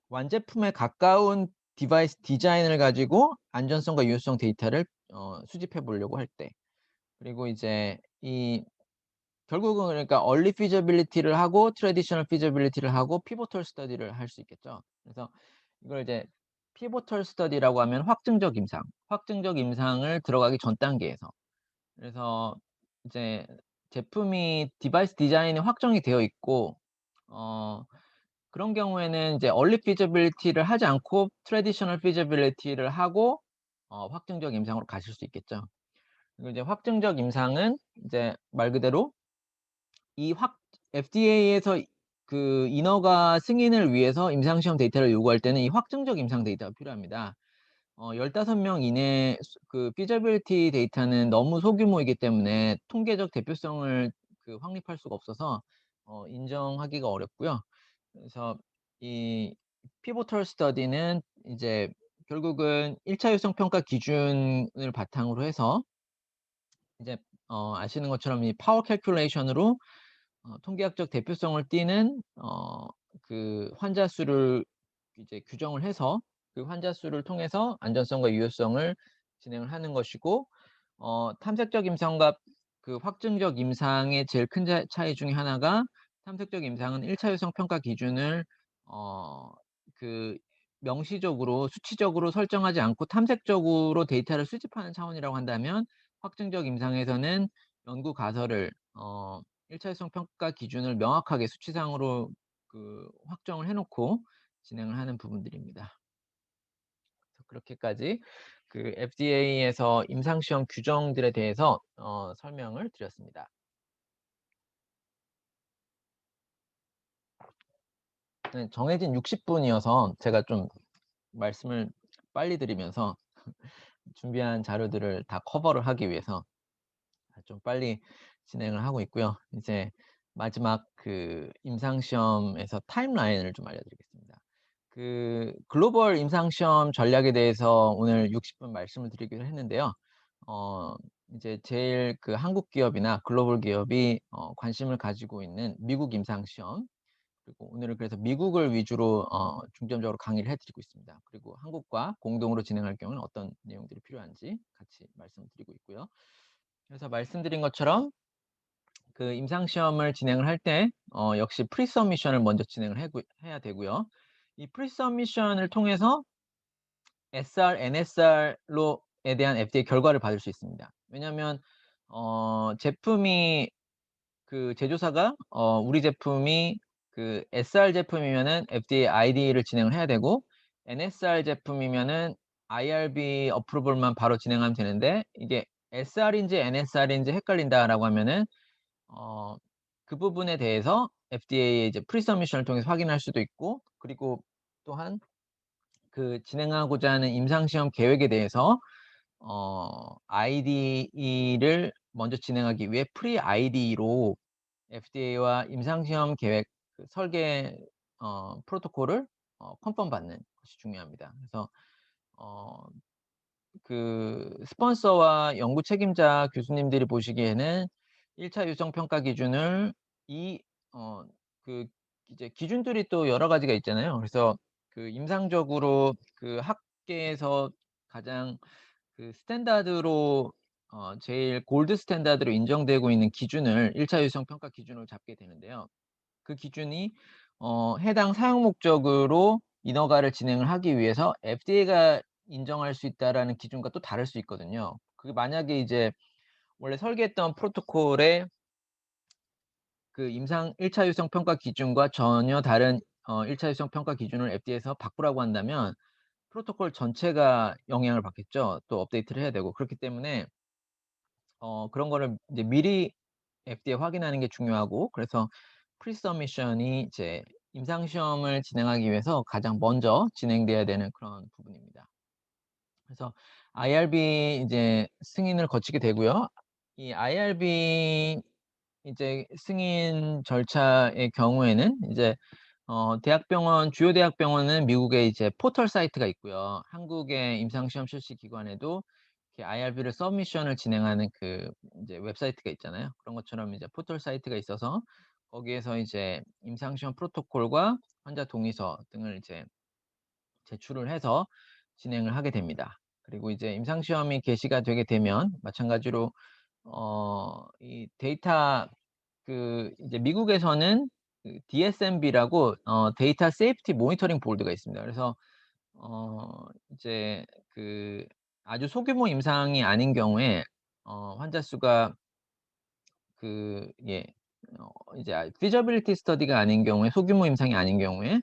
[SPEAKER 1] 완제품에 가까운 디바이스 디자인을 가지고 안전성과 유효성 데이터를 수집해 보려고 할 때 그리고 이제 이 결국은 그러니까 얼리 피저빌리티를 하고 트래디셔널 피저빌리티를 하고 피보털 스터디를 할 수 있겠죠. 그래서 이걸 이제 피보털 스터디라고 하면 확증적 임상을 들어가기 전 단계에서 그래서 이제 제품이 디바이스 디자인이 확정이 되어 있고 그런 경우에는 이제 얼리 피저빌리티를 하지 않고 트래디셔널 피저빌리티를 하고 확증적 임상으로 가실 수 있겠죠. 그리고 이제 확증적 임상은 이제 말 그대로 FDA에서 그 인허가 승인을 위해서 임상시험 데이터를 요구할 때는 이 확증적 임상 데이터가 필요합니다. 15명 이내 그 feasibility 데이터는 너무 소규모이기 때문에 통계적 대표성을 그 확립할 수가 없어서 인정하기가 어렵고요. 그래서 이 피보털 스터디는 이제 결국은 1차 유성 평가 기준을 바탕으로 해서 이제 아시는 것처럼 이 파워 캘큘레이션으로 통계학적 대표성을 띠는 그 환자 수를 이제 규정을 해서 그 환자 수를 통해서 안전성과 유효성을 진행을 하는 것이고 탐색적 임상과 그 확증적 임상의 제일 큰 차이 중에 하나가 탐색적 임상은 1차 유성 평가 기준을 그 명시적으로 수치적으로 설정하지 않고 탐색적으로 데이터를 수집하는 차원이라고 한다면 확증적 임상에서는 연구 가설을 1차 유성 평가 기준을 명확하게 수치상으로 그 확정을 해 놓고 진행을 하는 부분들입니다. 그렇게까지 그 FDA에서 임상시험 규정들에 대해서 설명을 드렸습니다. 네, 정해진 60분이어서 제가 좀 말씀을 빨리 드리면서 준비한 자료들을 다 커버를 하기 위해서 좀 빨리 진행을 하고 있고요. 이제 마지막 그 임상시험에서 타임라인을 좀 알려드리겠습니다. 그 글로벌 임상시험 전략에 대해서 오늘 60분 말씀을 드리기로 했는데요. 이제 제일 그 한국 기업이나 글로벌 기업이 관심을 가지고 있는 미국 임상시험 그리고 오늘은 그래서 미국을 위주로 중점적으로 강의를 해드리고 있습니다. 그리고 한국과 공동으로 진행할 경우는 어떤 내용들이 필요한지 같이 말씀드리고 있고요. 그래서 말씀드린 것처럼 그 임상시험을 진행을 할 때 역시 프리서미션을 먼저 진행을 해야 되고요. 이 프리서미션을 통해서 SR, NSR로에 대한 FDA 결과를 받을 수 있습니다. 왜냐하면 제품이 그 제조사가 우리 제품이 그 SR 제품이면은 FDA ID를 진행을 해야 되고 NSR 제품이면은 IRB 어프로벌만 바로 진행하면 되는데 이게 SR인지 NSR인지 헷갈린다라고 하면은 그 부분에 대해서 FDA의 이제 프리서미션을 통해서 확인할 수도 있고 그리고 또한 그 진행하고자 하는 임상시험 계획에 대해서 IDE를 먼저 진행하기 위해 프리 IDE로 FDA와 임상시험 계획 설계 프로토콜을 컨펌 받는 것이 중요합니다. 그래서 어 스폰서와 연구 책임자 교수님들이 보시기에는 1차 유성 평가 기준을 이 어 그 이제 기준들이 또 여러 가지가 있잖아요. 그래서 임상적으로 학계에서 가장 스탠다드로 제일 골드 스탠다드로 인정되고 있는 기준을 1차 유성 평가 기준으로 잡게 되는데요. 그 기준이 해당 사용 목적으로 인허가를 진행을 하기 위해서 FDA가 인정할 수 있다라는 기준과 또 다를 수 있거든요. 그게 만약에 이제 원래 설계했던 프로토콜의 임상 1차 유성 평가 기준과 전혀 다른 1차 유성 평가 기준을 FDA에서 바꾸라고 한다면 프로토콜 전체가 영향을 받겠죠. 또 업데이트를 해야 되고. 그렇기 때문에 그런 거를 이제 미리 FDA 확인하는 게 중요하고, 그래서 프리서미션이 이제 임상 시험을 진행하기 위해서 가장 먼저 진행돼야 되는 그런 부분입니다. 그래서 IRB 이제 승인을 거치게 되고요. 이 IRB 이제 승인 절차의 경우에는 이제 대학병원 주요 대학병원은 미국에 이제 포털 사이트가 있고요. 한국의 임상시험 실시 기관에도 이렇게 IRB를 서미션을 진행하는 이제 웹사이트가 있잖아요. 그런 것처럼 이제 포털 사이트가 있어서 거기에서 이제 임상시험 프로토콜과 환자 동의서 등을 이제 제출을 해서 진행을 하게 됩니다. 그리고 이제 임상시험이 개시가 되게 되면 마찬가지로 이 데이터 이제 미국에서는 DSMB라고 데이터 세이프티 모니터링 보드가 있습니다. 그래서 이제 아주 소규모 임상이 아닌 경우에 환자 수가 예 이제 feasibility study가 아닌 경우에, 소규모 임상이 아닌 경우에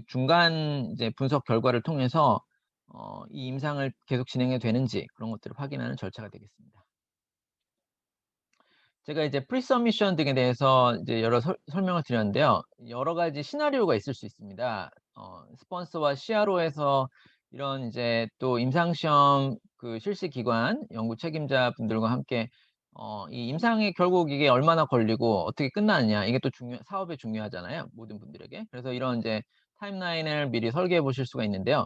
[SPEAKER 1] 중간 이제 분석 결과를 통해서 이 임상을 계속 진행해도 되는지 그런 것들을 확인하는 절차가 되겠습니다. 제가 이제 프리서미션 등에 대해서 이제 여러 설명을 드렸는데요. 여러 가지 시나리오가 있을 수 있습니다. 스폰서와 CRO에서 이런 이제 또 임상시험 실시 기관 연구 책임자분들과 함께 이 임상이 결국 이게 얼마나 걸리고 어떻게 끝나느냐, 이게 또 사업에 중요하잖아요, 모든 분들에게. 그래서 이런 이제 타임라인을 미리 설계해 보실 수가 있는데요.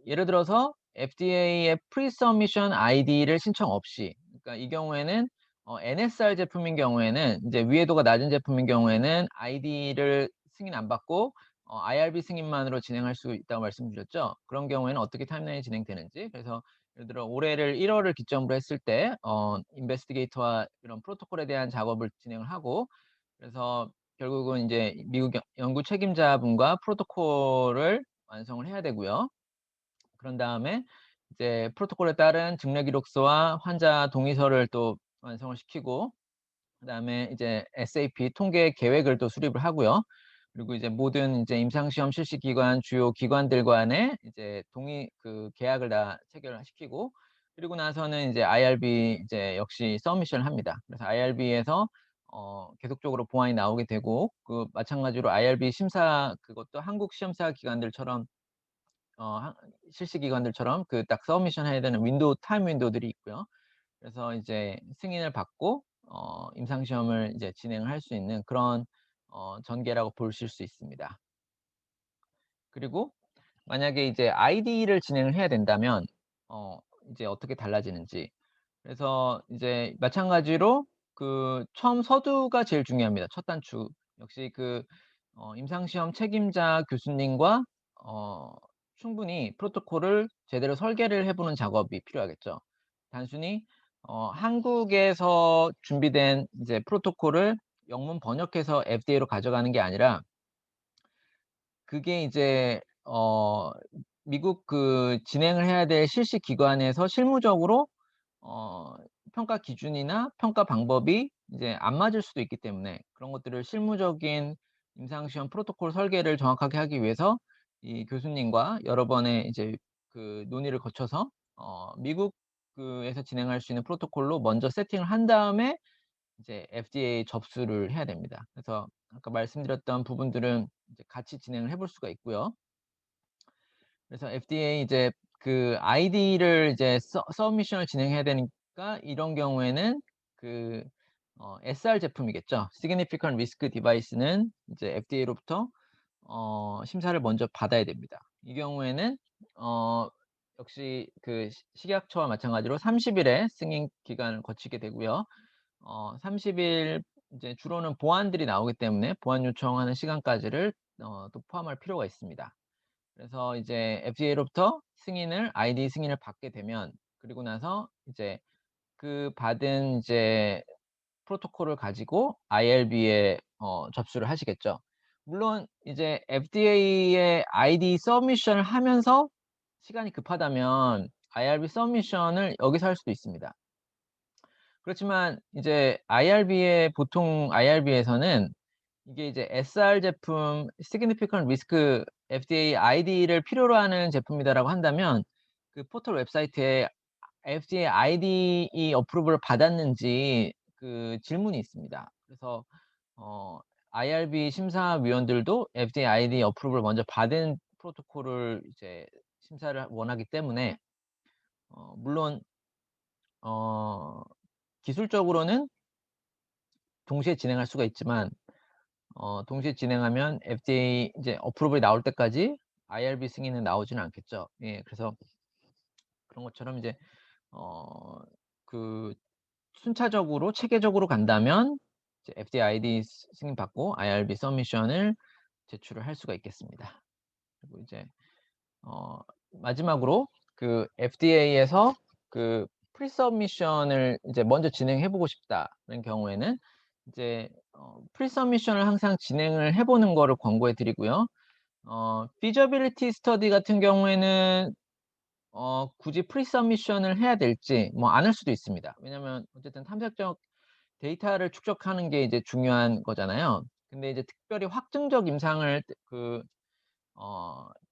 [SPEAKER 1] 예를 들어서 FDA의 프리서미션 ID를 신청 없이, 그러니까 이 경우에는 NSR 제품인 경우에는, 이제 위해도가 낮은 제품인 경우에는 ID를 승인 안 받고 IRB 승인만으로 진행할 수 있다고 말씀드렸죠. 그런 경우에는 어떻게 타임라인이 진행되는지. 그래서 예를 들어 올해를 1 월을 기점으로 했을 때 인베스티게이터와 이런 프로토콜에 대한 작업을 진행을 하고, 그래서 결국은 이제 미국 연구 책임자분과 프로토콜을 완성을 해야 되고요. 그런 다음에 이제 프로토콜에 따른 증례 기록서와 환자 동의서를 또 완성을 시키고, 그다음에 이제 SAP 통계 계획을 또 수립을 하고요. 그리고 이제 모든 이제 임상시험 실시 기관 주요 기관들 간에 이제 계약을 다 체결을 시키고, 그리고 나서는 이제 IRB 이제 역시 서미션을 합니다. 그래서 IRB에서 계속적으로 보완이 나오게 되고, 마찬가지로 IRB 심사, 그것도 한국 시험사 기관들처럼 실시 기관들처럼 딱 서미션 해야 되는 타임 윈도우들이 있고요. 그래서 이제 승인을 받고 임상 시험을 이제 진행을 할 수 있는 그런 전개라고 보실 수 있습니다. 그리고 만약에 이제 ID를 진행을 해야 된다면 어 이제 어떻게 달라지는지. 그래서 이제 마찬가지로 처음 서두가 제일 중요합니다. 첫 단추. 역시 임상 시험 책임자 교수님과 어 충분히 프로토콜을 제대로 설계를 해 보는 작업이 필요하겠죠. 단순히 한국에서 준비된 이제 프로토콜을 영문 번역해서 FDA로 가져가는 게 아니라, 그게 이제 미국 진행을 해야 될 실시 기관에서 실무적으로 어 평가 기준이나 평가 방법이 이제 안 맞을 수도 있기 때문에, 그런 것들을 실무적인 임상시험 프로토콜 설계를 정확하게 하기 위해서 이 교수님과 여러 번의 이제 논의를 거쳐서 미국 에서 진행할 수 있는 프로토콜로 먼저 세팅을 한 다음에 이제 FDA 접수를 해야 됩니다. 그래서 아까 말씀드렸던 부분들은 이제 같이 진행을 해볼 수가 있고요. 그래서 FDA 이제 ID를 이제 서미션을 진행해야 되니까, 이런 경우에는 그 SR 제품이겠죠. Significant Risk Device는 이제 FDA로부터 심사를 먼저 받아야 됩니다. 이 경우에는 어 역시 그 식약처와 마찬가지로 30 일의 승인 기간을 거치게 되고요. 30일 이제 주로는 보안들이 나오기 때문에 보안 요청하는 시간까지를 또 포함할 필요가 있습니다. 그래서 이제 FDA로부터 IDE 승인을 받게 되면, 그리고 나서 이제 그 받은 이제 프로토콜을 가지고 IRB에 접수를 하시겠죠. 물론 이제 FDA에 IDE 서미션을 하면서 시간이 급하다면 IRB 서미션을 여기서 할 수도 있습니다. 그렇지만 이제 보통 IRB에서는 이게 이제 SR 제품 Significant Risk FDA ID를 필요로 하는 제품이다라고 한다면 그 포털 웹사이트에 FDA IDE 어프로브를 받았는지 그 질문이 있습니다. 그래서 어 IRB 심사위원들도 FDA IDE 어프로브를 먼저 받은 프로토콜을 이제 심사를 원하기 때문에 물론 어 기술적으로는 동시에 진행할 수가 있지만, 동시에 진행하면 FDA 이제 어프로벌이 나올 때까지 IRB 승인은 나오지는 않겠죠. 예. 그래서 그런 것처럼 이제 어 그 순차적으로 체계적으로 간다면 이제 FDA ID 승인 받고 IRB 서미션을 제출을 할 수가 있겠습니다. 그리고 이제 어 마지막으로 그 FDA에서 그 프리서미션을 이제 먼저 진행해 보고 싶다는 경우에는 이제 프리서미션을 항상 진행을 해 보는 거를 권고해 드리고요. feasibility study 같은 경우에는 굳이 프리서미션을 해야 될지 뭐 안 할 수도 있습니다. 왜냐면 어쨌든 탐색적 데이터를 축적하는 게 이제 중요한 거잖아요. 근데 이제 특별히 확증적 임상을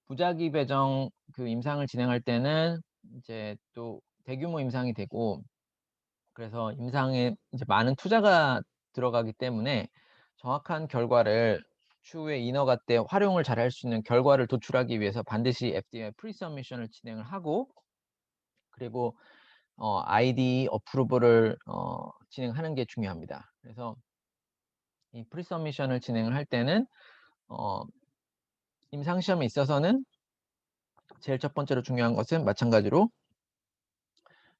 [SPEAKER 1] 부작위 배정 그 임상을 진행할 때는 이제 또 대규모 임상이 되고, 그래서 임상에 이제 많은 투자가 들어가기 때문에 정확한 결과를 추후에 인허가 때 활용을 잘할 수 있는 결과를 도출하기 위해서 반드시 FDA 프리서미션을 진행을 하고, 그리고 IDE 어프로벌을 진행하는 게 중요합니다. 그래서 이 프리서미션을 진행을 할 때는 어 임상 시험에 있어서는 제일 첫 번째로 중요한 것은 마찬가지로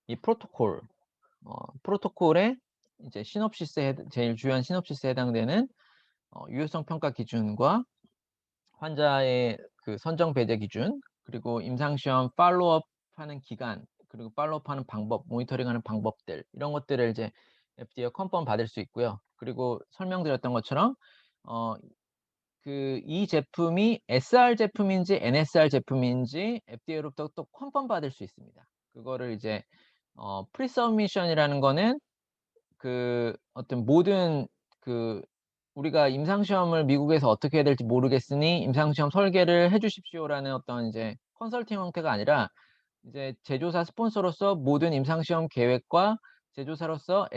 [SPEAKER 1] 이 프로토콜의 이제 시놉시스에 제일 주요한 시놉시스에 해당되는 유효성 평가 기준과 환자의 그 선정 배제 기준, 그리고 임상 시험 팔로우업 하는 기간, 그리고 팔로우업 하는 방법, 모니터링하는 방법들, 이런 것들을 이제 FDA 컨펌 받을 수 있고요. 그리고 설명드렸던 것처럼 어 이 제품이 SR 제품인지 NSR 제품인지 FDA로부터 또 컨펌 받을 수 있습니다. 그거를 이제 프리서미션이라는 거는 그 어떤 모든 그 우리가 임상 시험을 미국에서 어떻게 해야 될지 모르겠으니 임상 시험 설계를 해 주십시오라는 어떤 이제 컨설팅 형태가 아니라, 이제 제조사 스폰서로서 모든 임상 시험 계획과 제조사로서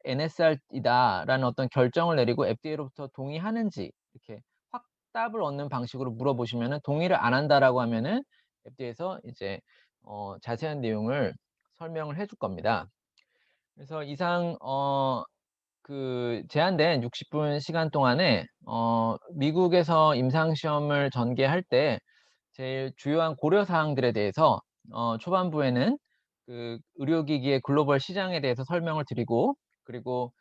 [SPEAKER 1] NSR이다라는 어떤 결정을 내리고 FDA로부터 동의하는지 이렇게 확답을 얻는 방식으로 물어보시면은, 동의를 안 한다라고 하면은 FDA에서 이제 자세한 내용을 설명을 해줄 겁니다. 그래서 이상 그 제한된 60분 시간 동안에 미국에서 임상 시험을 전개할 때 제일 주요한 고려 사항들에 대해서 초반부에는 그 의료기기의 글로벌 시장에 대해서 설명을 드리고, 그리고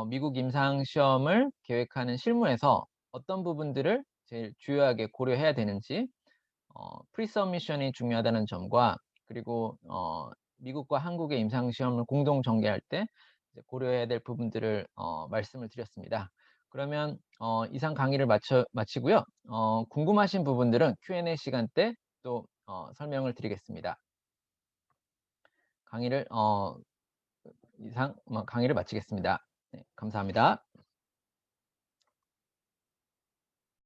[SPEAKER 1] 미국 임상 시험을 계획하는 실무에서 어떤 부분들을 제일 주요하게 고려해야 되는지, 프리서미션이 중요하다는 점과, 그리고 미국과 한국의 임상 시험을 공동 전개할 때 이제 고려해야 될 부분들을 말씀을 드렸습니다. 그러면 이상 강의를 마치고요. 궁금하신 부분들은 Q&A 시간 때 또 설명을 드리겠습니다. 강의를 이상 강의를 마치겠습니다. 네, 감사합니다.